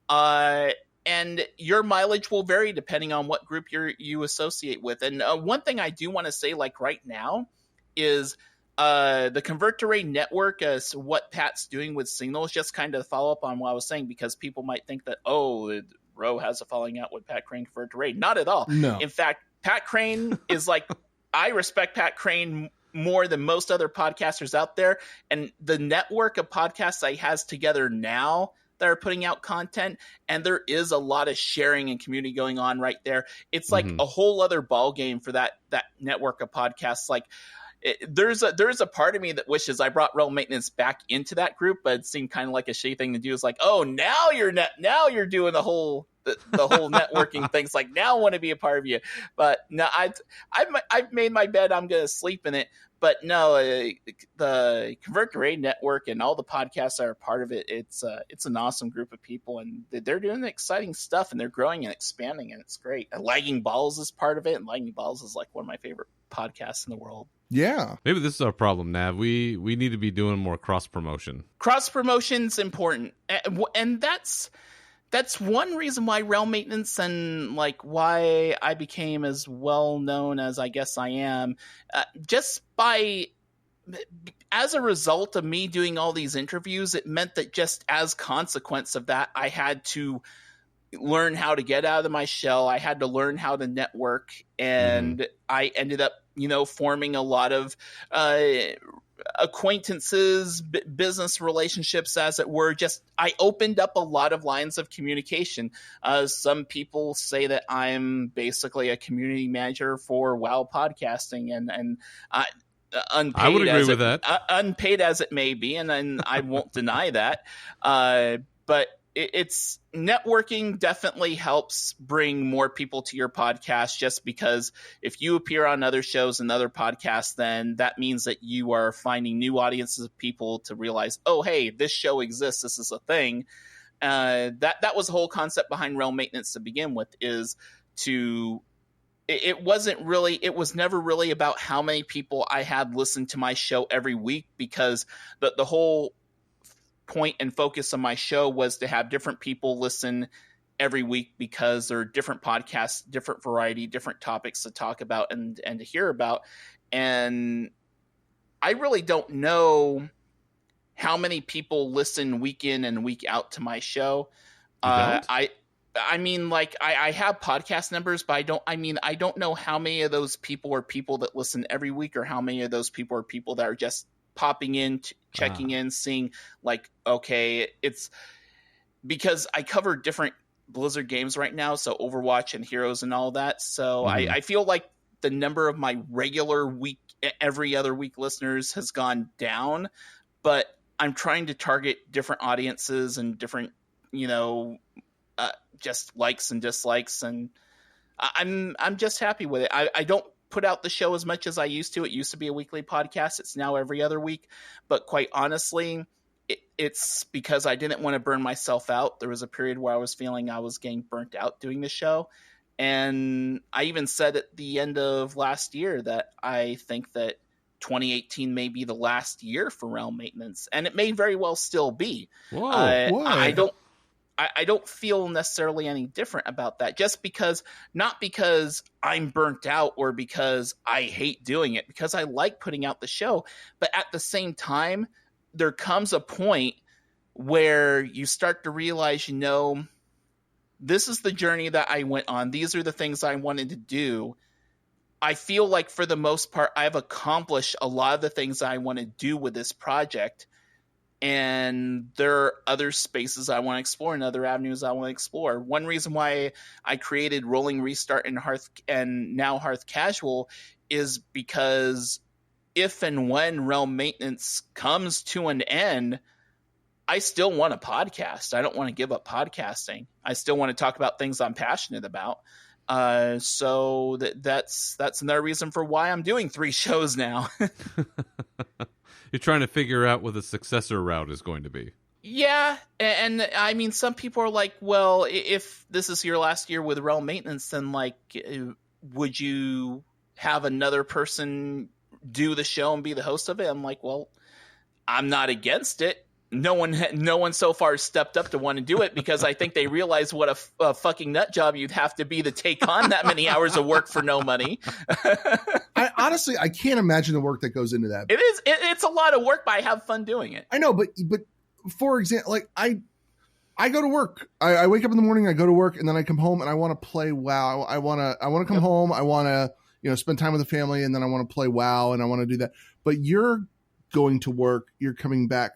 and your mileage will vary depending on what group you associate with. And one thing I do want to say, like right now, is the Convert to Raid network, what Pat's doing with Signal, is just kind of follow up on what I was saying, because people might think that, Roe has a falling out with Pat Crane Convert to Raid. Not at all. No. In fact, Pat Crane is like, I respect Pat Crane more than most other podcasters out there, and the network of podcasts that he has together now that are putting out content, and there is a lot of sharing and community going on right there. It's like a whole other ball game for that network of podcasts. Like there's a part of me that wishes I brought Real Maintenance back into that group, but it seemed kind of like a shitty thing to do. It's like, now you're doing the whole networking things. Like, now I want to be a part of you. But no, I've made my bed. I'm going to sleep in it. But no, the Convert to Raid network and all the podcasts that are part of it, it's an awesome group of people, and they're doing exciting stuff, and they're growing and expanding, and it's great. And Lagging Balls is part of it, and Lagging Balls is like one of my favorite podcasts in the world. Yeah. Maybe this is our problem, Nav. We need to be doing more cross promotion. Cross promotion's important, and that's one reason why Realm Maintenance and like why I became as well known as I guess I am, as a result of me doing all these interviews. It meant that just as consequence of that, I had to learn how to get out of my shell. I had to learn how to network, and I ended up, you know, forming a lot of acquaintances, business relationships, as it were. Just I opened up a lot of lines of communication. Some people say that I'm basically a community manager for WoW podcasting, and unpaid, I would agree with that. Unpaid as it may be, and I won't deny that. But it's networking definitely helps bring more people to your podcast, just because if you appear on other shows and other podcasts, then that means that you are finding new audiences of people to realize, oh, hey, this show exists. This is a thing. That was the whole concept behind Realm Maintenance to begin with, is to, it was never really about how many people I had listen to my show every week, because the whole point and focus of my show was to have different people listen every week, because there are different podcasts, different variety, different topics to talk about and to hear about. And I really don't know how many people listen week in and week out to my show. I mean, like, I have podcast numbers, but I don't know how many of those people are people that listen every week, or how many of those people are people that are just popping in, checking in, seeing, like, okay, it's because I cover different Blizzard games right now, so Overwatch and Heroes and all that. So I feel like the number of my regular week, every other week listeners has gone down, but I'm trying to target different audiences and different, just likes and dislikes, and I'm just happy with it. I don't put out the show as much as I used to. It used to be a weekly podcast. It's now every other week. But quite honestly, it's because I didn't want to burn myself out. There was a period where I was feeling I was getting burnt out doing the show. And I even said at the end of last year that I think that 2018 may be the last year for Realm Maintenance. And it may very well still be. Whoa. I don't feel necessarily any different about that, just because, not because I'm burnt out or because I hate doing it, because I like putting out the show. But at the same time, there comes a point where you start to realize, this is the journey that I went on. These are the things I wanted to do. I feel like for the most part, I've accomplished a lot of the things I want to do with this project. And there are other spaces I want to explore and other avenues I want to explore. One reason why I created Rolling Restart and now Hearth Casual is because if and when Realm Maintenance comes to an end, I still want a podcast. I don't want to give up podcasting. I still want to talk about things I'm passionate about. So that's another reason for why I'm doing 3 shows now. You're trying to figure out what the successor route is going to be. Yeah, and I mean, some people are like, well, if this is your last year with Realm Maintenance, then, like, would you have another person do the show and be the host of it? I'm like, well, I'm not against it. No one so far stepped up to want to do it, because I think they realize what a fucking nut job you'd have to be to take on that many hours of work for no money. I can't imagine the work that goes into that. It's a lot of work, but I have fun doing it. I know, but for example, like I go to work. I wake up in the morning, I go to work, and then I come home and I want to play WoW. I want to come home. I want to spend time with the family, and then I want to play WoW, and I want to do that. But you're going to work. You're coming back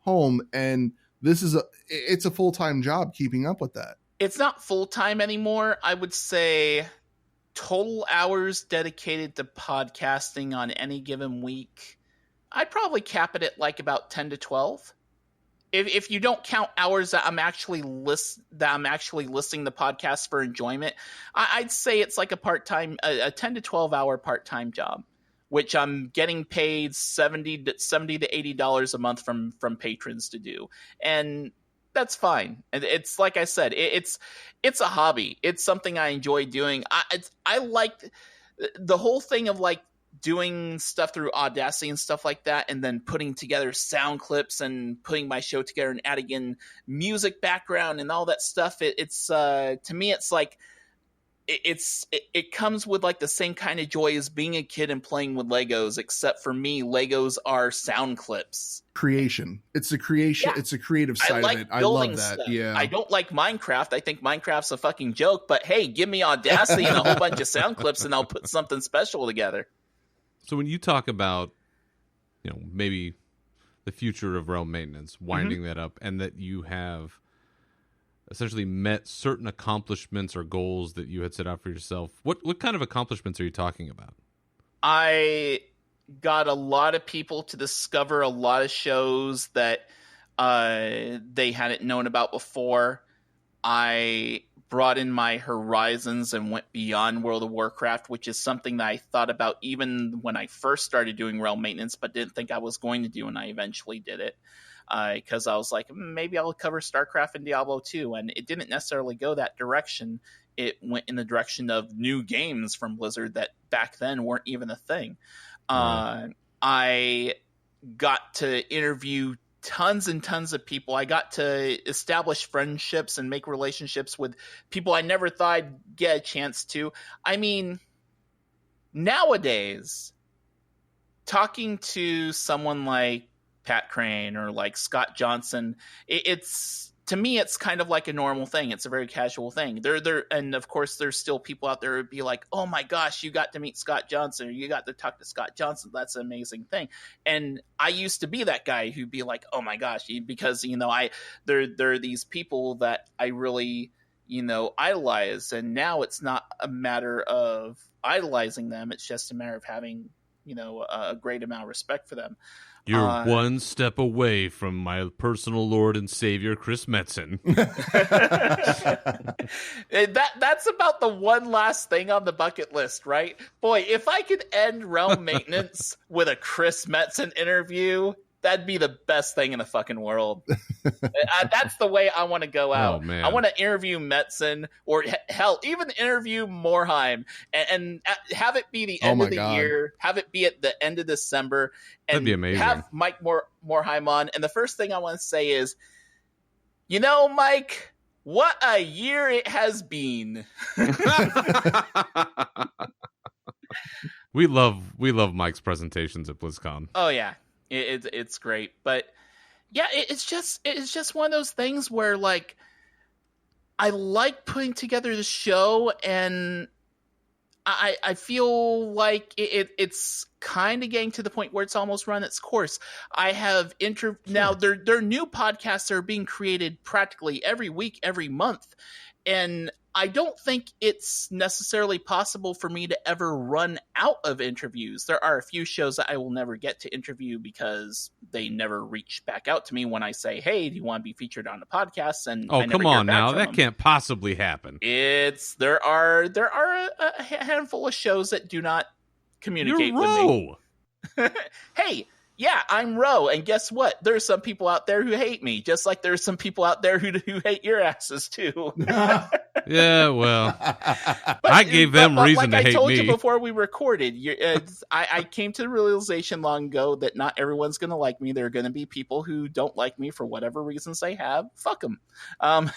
home, and it's a full-time job keeping up with that. It's not full-time anymore. I would say total hours dedicated to podcasting on any given week, I'd probably cap it at like about 10 to 12. If you don't count hours that I'm actually listening the podcast for enjoyment, I'd say it's like a 10 to 12 hour part-time job, which I'm getting paid $70 to $80 a month from patrons to do. And that's fine. And it's like I said, it's a hobby. It's something I enjoy doing. I like the whole thing of like doing stuff through Audacity and stuff like that, and then putting together sound clips and putting my show together and adding in music background and all that stuff. It's to me, it's like, it comes with like the same kind of joy as being a kid and playing with Legos, except for me, Legos are sound clips. Creation. It's a creation. Yeah. It's a creative side of it. I love that. Stuff. Yeah. I don't like Minecraft. I think Minecraft's a fucking joke, but hey, give me Audacity and a whole bunch of sound clips and I'll put something special together. So when you talk about, maybe the future of Realm Maintenance, winding that up, and that you have essentially met certain accomplishments or goals that you had set out for yourself, what kind of accomplishments are you talking about? I got a lot of people to discover a lot of shows that they hadn't known about before. I broadened my horizons and went beyond World of Warcraft, which is something that I thought about even when I first started doing Realm Maintenance, but didn't think I was going to do, and I eventually did it. Because I was like, maybe I'll cover StarCraft and Diablo 2, and it didn't necessarily go that direction. It went in the direction of new games from Blizzard that back then weren't even a thing. I got to interview tons and tons of people. I got to establish friendships and make relationships with people I never thought I'd get a chance to. I mean, nowadays, talking to someone like Pat Crane or like Scott Johnson, it's to me, it's kind of like a normal thing. It's a very casual thing. And of course, there's still people out there who'd be like, "Oh my gosh, you got to meet Scott Johnson, or you got to talk to Scott Johnson. That's an amazing thing." And I used to be that guy who'd be like, "Oh my gosh," because there are these people that I really idolize, and now it's not a matter of idolizing them. It's just a matter of having a great amount of respect for them. You're one step away from my personal Lord and Savior, Chris Metzen. That's about the one last thing on the bucket list, right? Boy, if I could end Realm Maintenance with a Chris Metzen interview, that'd be the best thing in the fucking world. That's the way I want to go out. Oh, man. I want to interview Metzen, or hell, even interview Morheim, and have it be the end of the year. Have it be at the end of December, and that'd be amazing. Have Mike Morheim on. And the first thing I want to say is, Mike, what a year it has been. We love Mike's presentations at BlizzCon. Oh yeah. It's great, but yeah, it's just one of those things where like I like putting together the show, and I feel like it's kind of getting to the point where it's almost run its course. I have now there are new podcasts that are being created practically every week, every month, and I don't think it's necessarily possible for me to ever run out of interviews. There are a few shows that I will never get to interview because they never reach back out to me when I say, "Hey, do you want to be featured on the podcast?" And come on now, that can't possibly happen. There are a handful of shows that do not communicate with me. Hey. Yeah, I'm Ro, and guess what? There's some people out there who hate me, just like there's some people out there who hate your asses too. Yeah, well, I gave them reason to hate me. I told you before we recorded, I came to the realization long ago that not everyone's going to like me. There are going to be people who don't like me for whatever reasons they have. Fuck them. But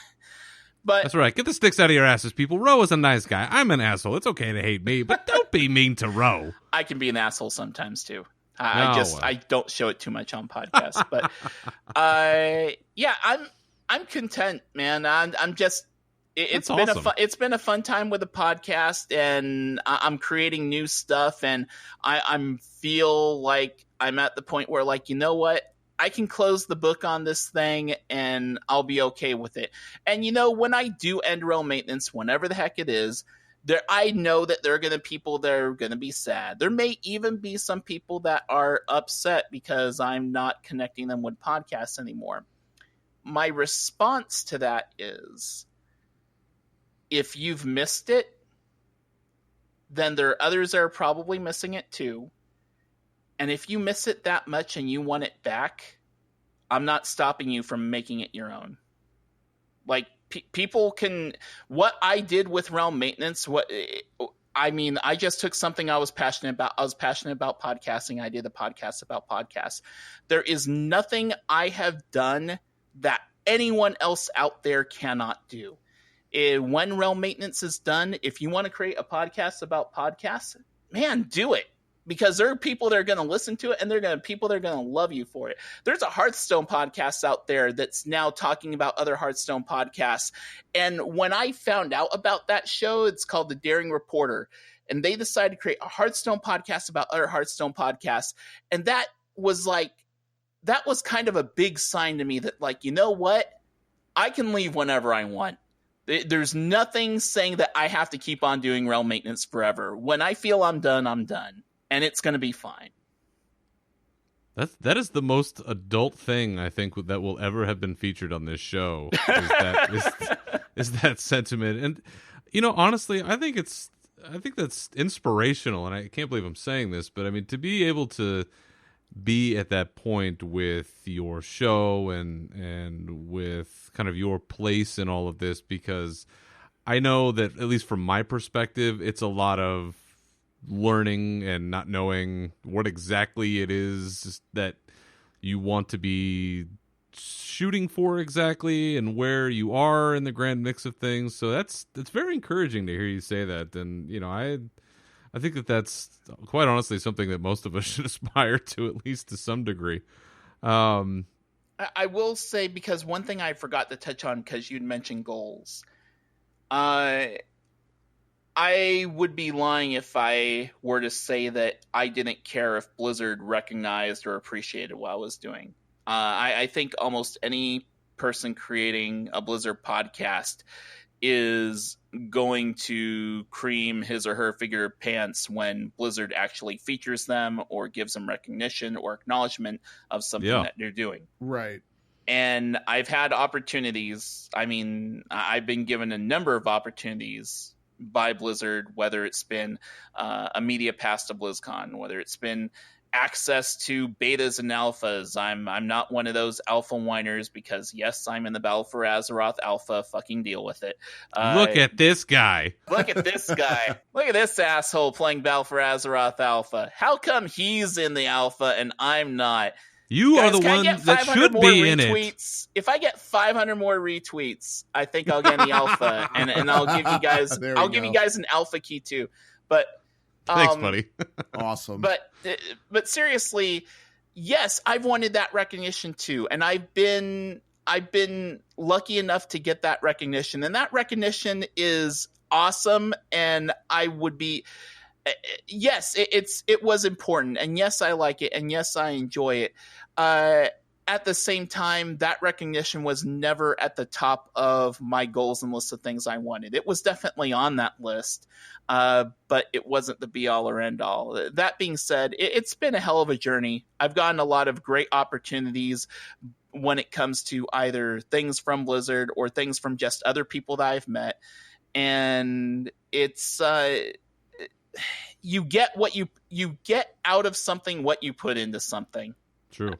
that's right. Get the sticks out of your asses, people. Ro is a nice guy. I'm an asshole. It's okay to hate me, but don't be mean to Ro. I can be an asshole sometimes too. I don't show it too much on podcasts, but I'm content, man. I'm just it's been awesome. It's been a fun time with the podcast, and I'm creating new stuff, and I feel like I'm at the point where, like, you know what, I can close the book on this thing and I'll be okay with it. And when I do end Realm Maintenance, whenever the heck it is, I know that there are going to be people that are going to be sad. There may even be some people that are upset because I'm not connecting them with podcasts anymore. My response to that is, if you've missed it, then there are others that are probably missing it too. And if you miss it that much and you want it back, I'm not stopping you from making it your own. Like, people can, what I did with Realm Maintenance, I just took something I was passionate about. I was passionate about podcasting. I did a podcast about podcasts. There is nothing I have done that anyone else out there cannot do. When Realm Maintenance is done, if you want to create a podcast about podcasts, man, do it. Because there are people that are going to listen to it, and there are going to be people that are going to love you for it. There's a Hearthstone podcast out there that's now talking about other Hearthstone podcasts. And when I found out about that show, it's called The Daring Reporter. And they decided to create a Hearthstone podcast about other Hearthstone podcasts. And that was kind of a big sign to me that, like, you know what? I can leave whenever I want. There's nothing saying that I have to keep on doing Realm Maintenance forever. When I feel I'm done, I'm done. And it's going to be fine. That is the most adult thing I think that will ever have been featured on this show. Is that sentiment? And honestly, I think that's inspirational. And I can't believe I'm saying this, but I mean, to be able to be at that point with your show and with kind of your place in all of this, because I know that, at least from my perspective, it's a lot of learning and not knowing what exactly it is that you want to be shooting for exactly, and where you are in the grand mix of things. So that's very encouraging to hear you say that. And I I think that's quite honestly something that most of us should aspire to, at least to some degree. I will say, because one thing I forgot to touch on, because you'd mentioned goals. I would be lying if I were to say that I didn't care if Blizzard recognized or appreciated what I was doing. I think almost any person creating a Blizzard podcast is going to cream his or her figure pants when Blizzard actually features them or gives them recognition or acknowledgement of something that they're doing. Right. And I've had opportunities. I mean, I've been given a number of opportunities by Blizzard, whether it's been a media pass to BlizzCon, whether it's been access to betas and alphas. I'm not one of those alpha whiners, because yes, I'm in the Battle for Azeroth alpha. Fucking deal with it. Look at this guy. Look at this guy. Look at this asshole playing Battle for Azeroth alpha. How come he's in the alpha and I'm not? You Guys, are the one that should be in it. If I get 500 more retweets, I think I'll get in the alpha, and I'll give you guys. I'll give you guys an alpha key too. But thanks, buddy. Awesome. But seriously, yes, I've wanted that recognition too, and I've been lucky enough to get that recognition, and that recognition is awesome. And I would be. Yes, it was important, and yes, I like it, and yes, I enjoy it. At the same time, that recognition was never at the top of my goals and list of things I wanted. It was definitely on that list, but it wasn't the be-all or end-all. That being said, it's been a hell of a journey. I've gotten a lot of great opportunities when it comes to either things from Blizzard or things from just other people that I've met, and it's... you get what you get out of something what you put into something. True.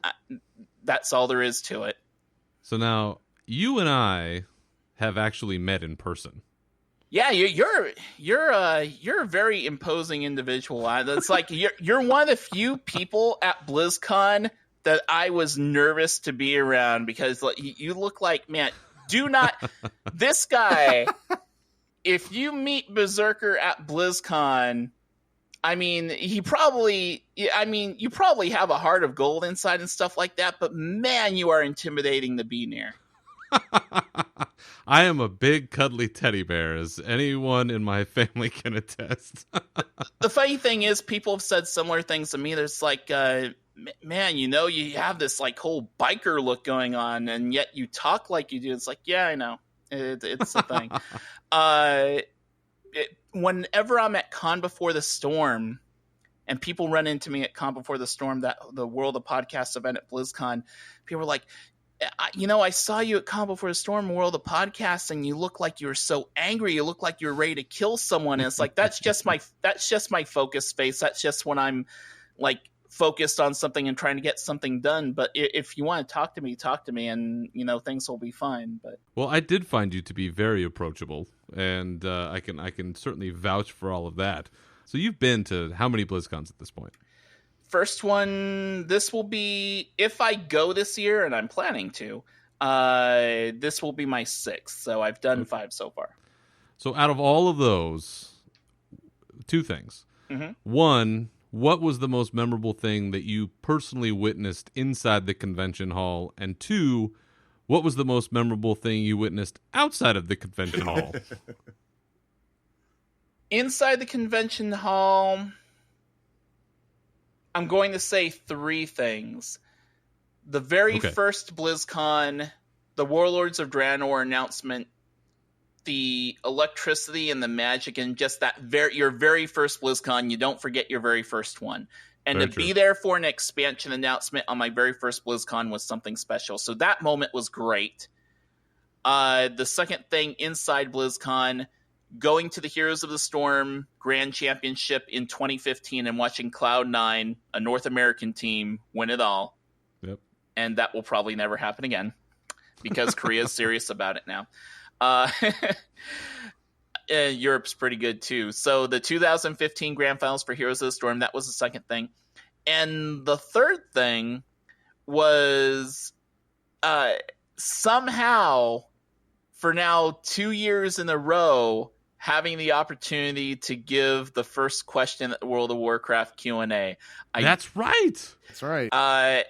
That's all there is to it. So now you and I have actually met in person. Yeah, you're a very imposing individual. It's like you're one of the few people at BlizzCon that I was nervous to be around, because you look like, man, do not this guy. If you meet Berzerker at BlizzCon, I mean, you probably have a heart of gold inside and stuff like that, but man, you are intimidating to be near. I am a big cuddly teddy bear, as anyone in my family can attest. The funny thing is, people have said similar things to me. There's like, man, you have this like whole biker look going on, and yet you talk like you do. It's like, yeah, I know. It's a thing. Whenever I'm at Con Before the Storm, and people run into me at Con Before the Storm, that the World of Podcasts event at BlizzCon, people are like, I saw you at Con Before the Storm, World of Podcasts, and you look like you were so angry. You look like you're ready to kill someone. And it's like, that's just my focus face. That's just when I'm like focused on something and trying to get something done. But if you want to talk to me, and things will be fine. But well, I did find you to be very approachable, and I can certainly vouch for all of that. So you've been to how many BlizzCons at this point? First one, this will be, if I go this year, and I'm planning to, this will be my 6th. So I've done 5 so far. So out of all of those, 2 things. Mm-hmm. One, what was the most memorable thing that you personally witnessed inside the convention hall? And 2, what was the most memorable thing you witnessed outside of the convention hall? Inside the convention hall, I'm going to say 3 things. The very first BlizzCon, the Warlords of Draenor announcement, the electricity and the magic, and just that your very first BlizzCon. You don't forget your very first one. And very to true. Be there for an expansion announcement on my very first BlizzCon was something special. So that moment was great. The second thing inside BlizzCon, going to the Heroes of the Storm Grand Championship in 2015 and watching Cloud9, a North American team, win it all. Yep. And that will probably never happen again, because Korea is serious about it now. Europe's pretty good too. So the 2015 Grand Finals for Heroes of the Storm, that was the second thing. And the third thing was somehow, for now 2 years in a row, having the opportunity to give the first question at the World of Warcraft Q&A. That's right. That's right.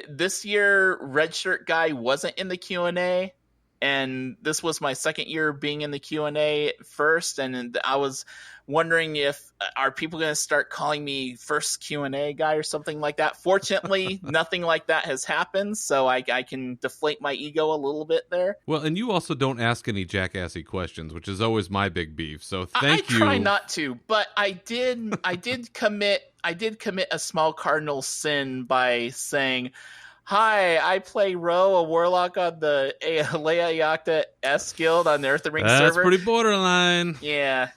This year, Red Shirt Guy wasn't in the Q&A, and this was my second year being in the Q&A first, and I was wondering if are people going to start calling me first Q&A guy or something like that. Fortunately, nothing like that has happened, so I can deflate my ego a little bit there. Well, and you also don't ask any jackassy questions, which is always my big beef. So thank you. I try not to, but I did commit a small cardinal sin by saying, "Hi, I play Rho'd, a warlock on the Leia Yachta S Guild on the Earth of Ring server." That's pretty borderline. Yeah.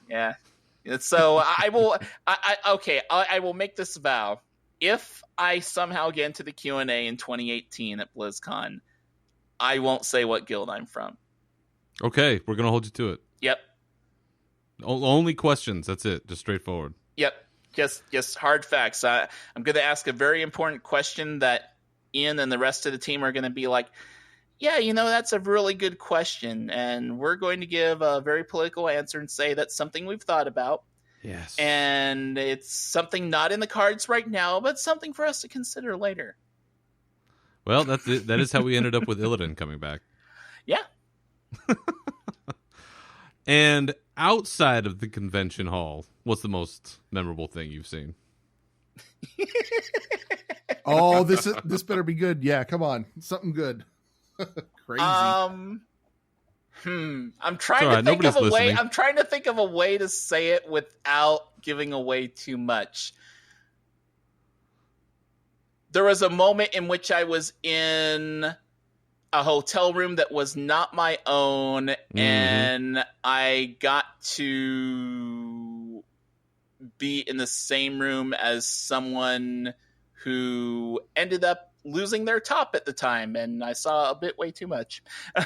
So I will make this vow. If I somehow get into the Q&A in 2018 at BlizzCon, I won't say what guild I'm from. Okay, we're going to hold you to it. Yep. Only questions. That's it. Just straightforward. Yep. Just hard facts. I'm going to ask a very important question that Ian and the rest of the team are going to be like, yeah, that's a really good question. And we're going to give a very political answer and say that's something we've thought about. Yes. And it's something not in the cards right now, but something for us to consider later. Well, that's it. That is how we ended up with Illidan coming back. Yeah. And outside of the convention hall, what's the most memorable thing you've seen? Oh, this better be good. Yeah, come on. Something good. Crazy. I'm trying to think of a way. I'm trying to think of a way to say it without giving away too much. There was a moment in which I was in a hotel room that was not my own, and I got to be in the same room as someone who ended up losing their top at the time, and I saw a bit way too much.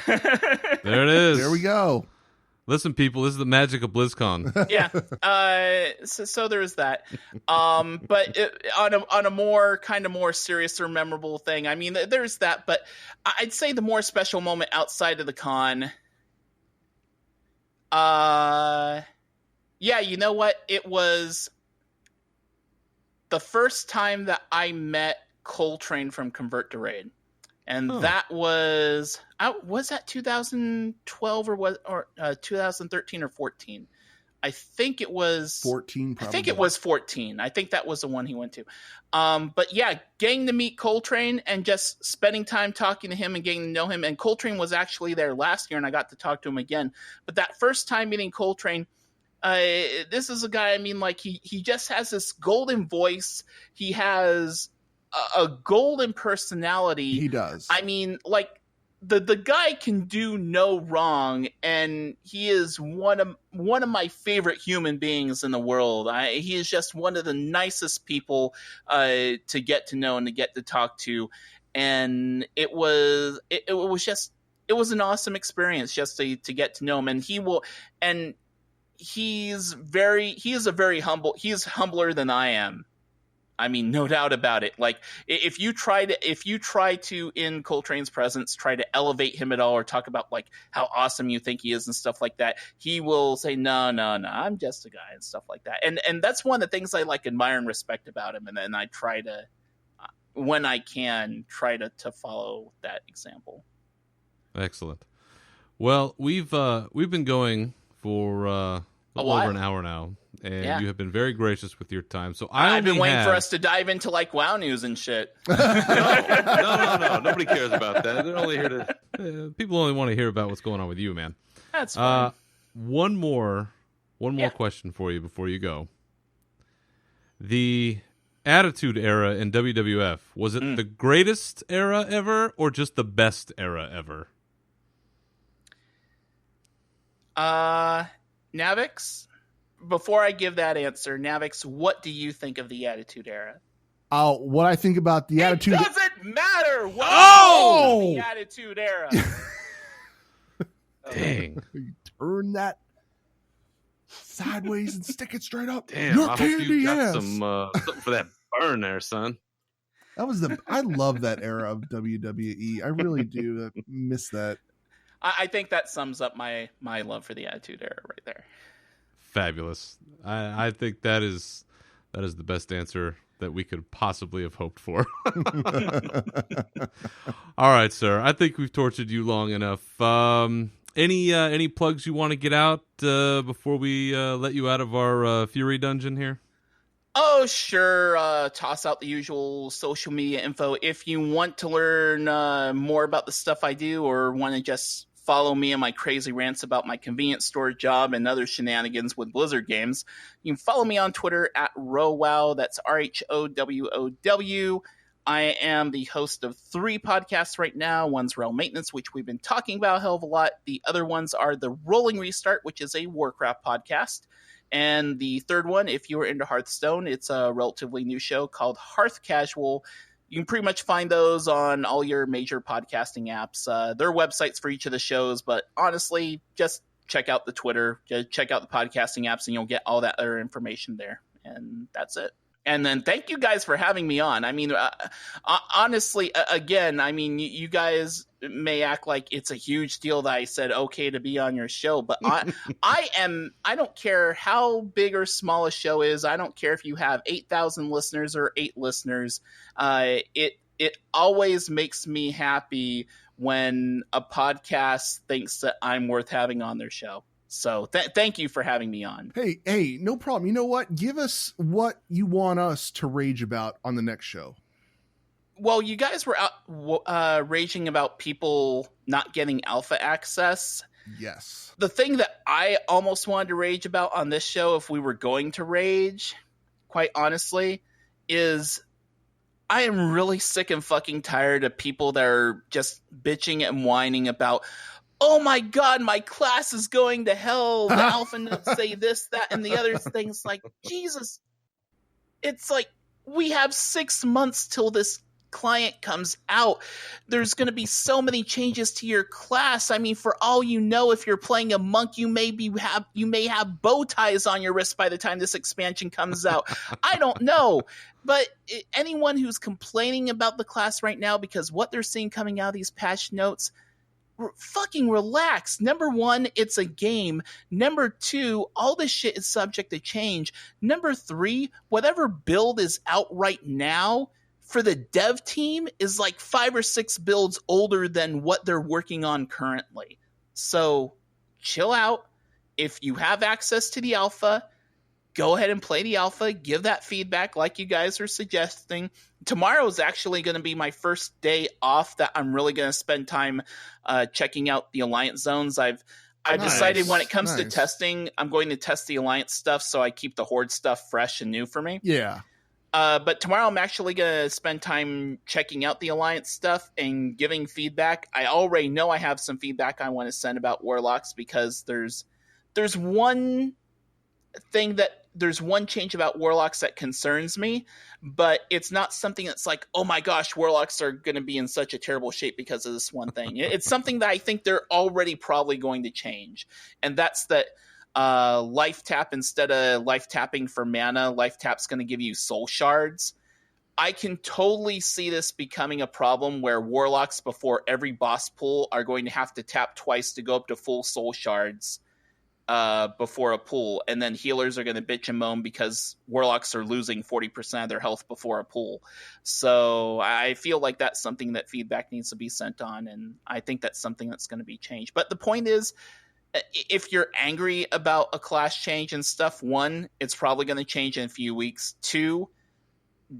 There it is. There we go. Listen, people, this is the magic of BlizzCon. Yeah. So there is that. But on a more kind of more serious or memorable thing, I mean, there's that. But I'd say the more special moment outside of the con. Yeah, you know what? It was the first time that I met Coltrane from Convert to Raid. And that was that 2012 or 2013 or 14? I think it was 14. Probably. I think it was 14. I think that was the one he went to. But yeah, getting to meet Coltrane and just spending time talking to him and getting to know him. And Coltrane was actually there last year, and I got to talk to him again. But that first time meeting Coltrane, this is a guy. I mean, like he just has this golden voice. He has a golden personality. He does. I mean, like the guy can do no wrong, and he is one of my favorite human beings in the world. He is just one of the nicest people to get to know and to get to talk to, and it was an awesome experience just to get to know him. And he is humbler than I am. I mean, no doubt about it. Like, if you try to, in Coltrane's presence, try to elevate him at all or talk about, like, how awesome you think he is and stuff like that, he will say, no, I'm just a guy and stuff like that. And that's one of the things I, like, admire and respect about him. And then I try to, when I can, try to follow that example. Excellent. Well, we've been going for over an hour now. And you have been very gracious with your time. So I've been waiting for us to dive into like WoW news and shit. No. Nobody cares about that. They're only here to. People only want to hear about what's going on with you, man. That's fine. One more question for you before you go. The Attitude Era in WWF, was it the greatest era ever, or just the best era ever? Navox. Before I give that answer, Navox, what do you think of the Attitude Era? What I think about the Attitude... It doesn't matter what the Attitude Era. Dang. You turn that sideways and stick it straight up. Damn, I hope you got something for that burn there, son. That was I love that era of WWE. I really do miss that. I think that sums up my love for the Attitude Era right there. fabulous. I think that is the best answer that we could possibly have hoped for. All right, sir. I think we've tortured you long enough. Any plugs you want to get out before we let you out of our Fury dungeon here? Oh, sure. Toss out the usual social media info. If you want to learn more about the stuff I do or want to just follow me and my crazy rants about my convenience store job and other shenanigans with Blizzard games, you can follow me on Twitter at Rho'd. That's RHOWOW. I am the host of 3 podcasts right now. One's Realm Maintenance, which we've been talking about a hell of a lot. The other ones are The Rolling Restart, which is a Warcraft podcast. And the third one, if you are into Hearthstone, it's a relatively new show called Hearth Casual. You can pretty much find those on all your major podcasting apps. There are websites for each of the shows, but honestly, just check out the Twitter, just check out the podcasting apps, and you'll get all that other information there. And that's it. And then thank you guys for having me on. I mean, honestly, again, I mean, you guys may act like it's a huge deal that I said okay to be on your show, but I don't care how big or small a show is. I don't care if you have 8,000 listeners or 8 listeners. It always makes me happy when a podcast thinks that I'm worth having on their show. So thank you for having me on. Hey, no problem. You know what? Give us what you want us to rage about on the next show. Well, you guys were out raging about people not getting alpha access. Yes. The thing that I almost wanted to rage about on this show, if we were going to rage, quite honestly, is I am really sick and fucking tired of people that are just bitching and whining about, oh my God, my class is going to hell. The alpha notes say this, that, and the other things. Like, Jesus. It's like, we have 6 months till this client comes out. There's going to be so many changes to your class. I mean, for all you know, if you're playing a monk, you may have bow ties on your wrist by the time this expansion comes out. I don't know. But anyone who's complaining about the class right now because what they're seeing coming out of these patch notes, fucking relax. Number 1, it's a game. Number 2, all this shit is subject to change. Number 3, whatever build is out right now for the dev team is like 5 or 6 builds older than what they're working on currently. So chill out. If you have access to the alpha, go ahead and play the alpha. Give that feedback like you guys are suggesting. Tomorrow is actually going to be my first day off that I'm really going to spend time checking out the Alliance zones. I've decided when it comes to testing, I'm going to test the Alliance stuff so I keep the Horde stuff fresh and new for me. Yeah. But tomorrow I'm actually going to spend time checking out the Alliance stuff and giving feedback. I already know I have some feedback I want to send about Warlocks because there's one change about Warlocks that concerns me, but it's not something that's like, oh my gosh, Warlocks are going to be in such a terrible shape because of this one thing. It's something that I think they're already probably going to change. And that's that life tap, instead of life tapping for mana, life tap's going to give you soul shards. I can totally see this becoming a problem where Warlocks before every boss pull are going to have to tap twice to go up to full soul shards before a pull, and then healers are going to bitch and moan because Warlocks are losing 40% of their health before a pull. So I feel like that's something that feedback needs to be sent on, and I think that's something that's going to be changed. But the point is, if you're angry about a class change and stuff, 1, it's probably going to change in a few weeks. 2,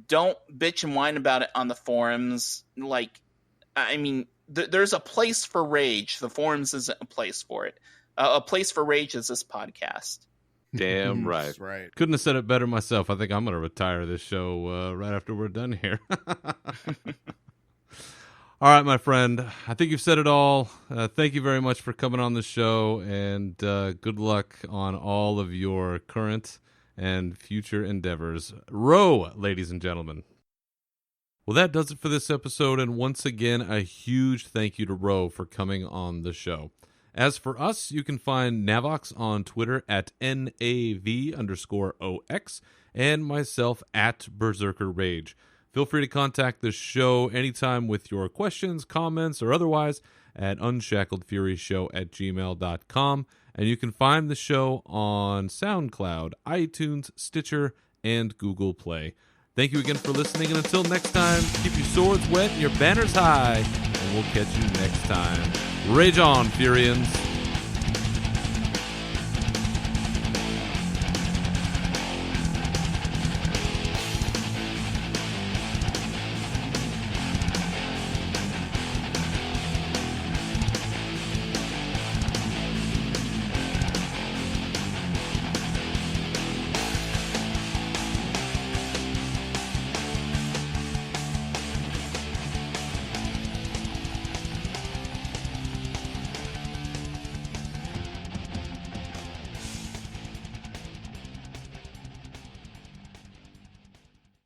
don't bitch and whine about it on the forums. Like, I mean, there's a place for rage. The forums isn't a place for it. A place for rage is this podcast. Damn right. That's right. Couldn't have said it better myself. I think I'm going to retire this show right after we're done here. All right, my friend. I think you've said it all. Thank you very much for coming on the show, and good luck on all of your current and future endeavors. Ro, ladies and gentlemen. Well, that does it for this episode, and once again, a huge thank you to Ro for coming on the show. As for us, you can find Navox on Twitter at NAV_OX and myself at Berzerker Rage. Feel free to contact the show anytime with your questions, comments, or otherwise at unshackledfuryshow@gmail.com. And you can find the show on SoundCloud, iTunes, Stitcher, and Google Play. Thank you again for listening, and until next time, keep your swords wet and your banners high, and we'll catch you next time. Rage on, Furians!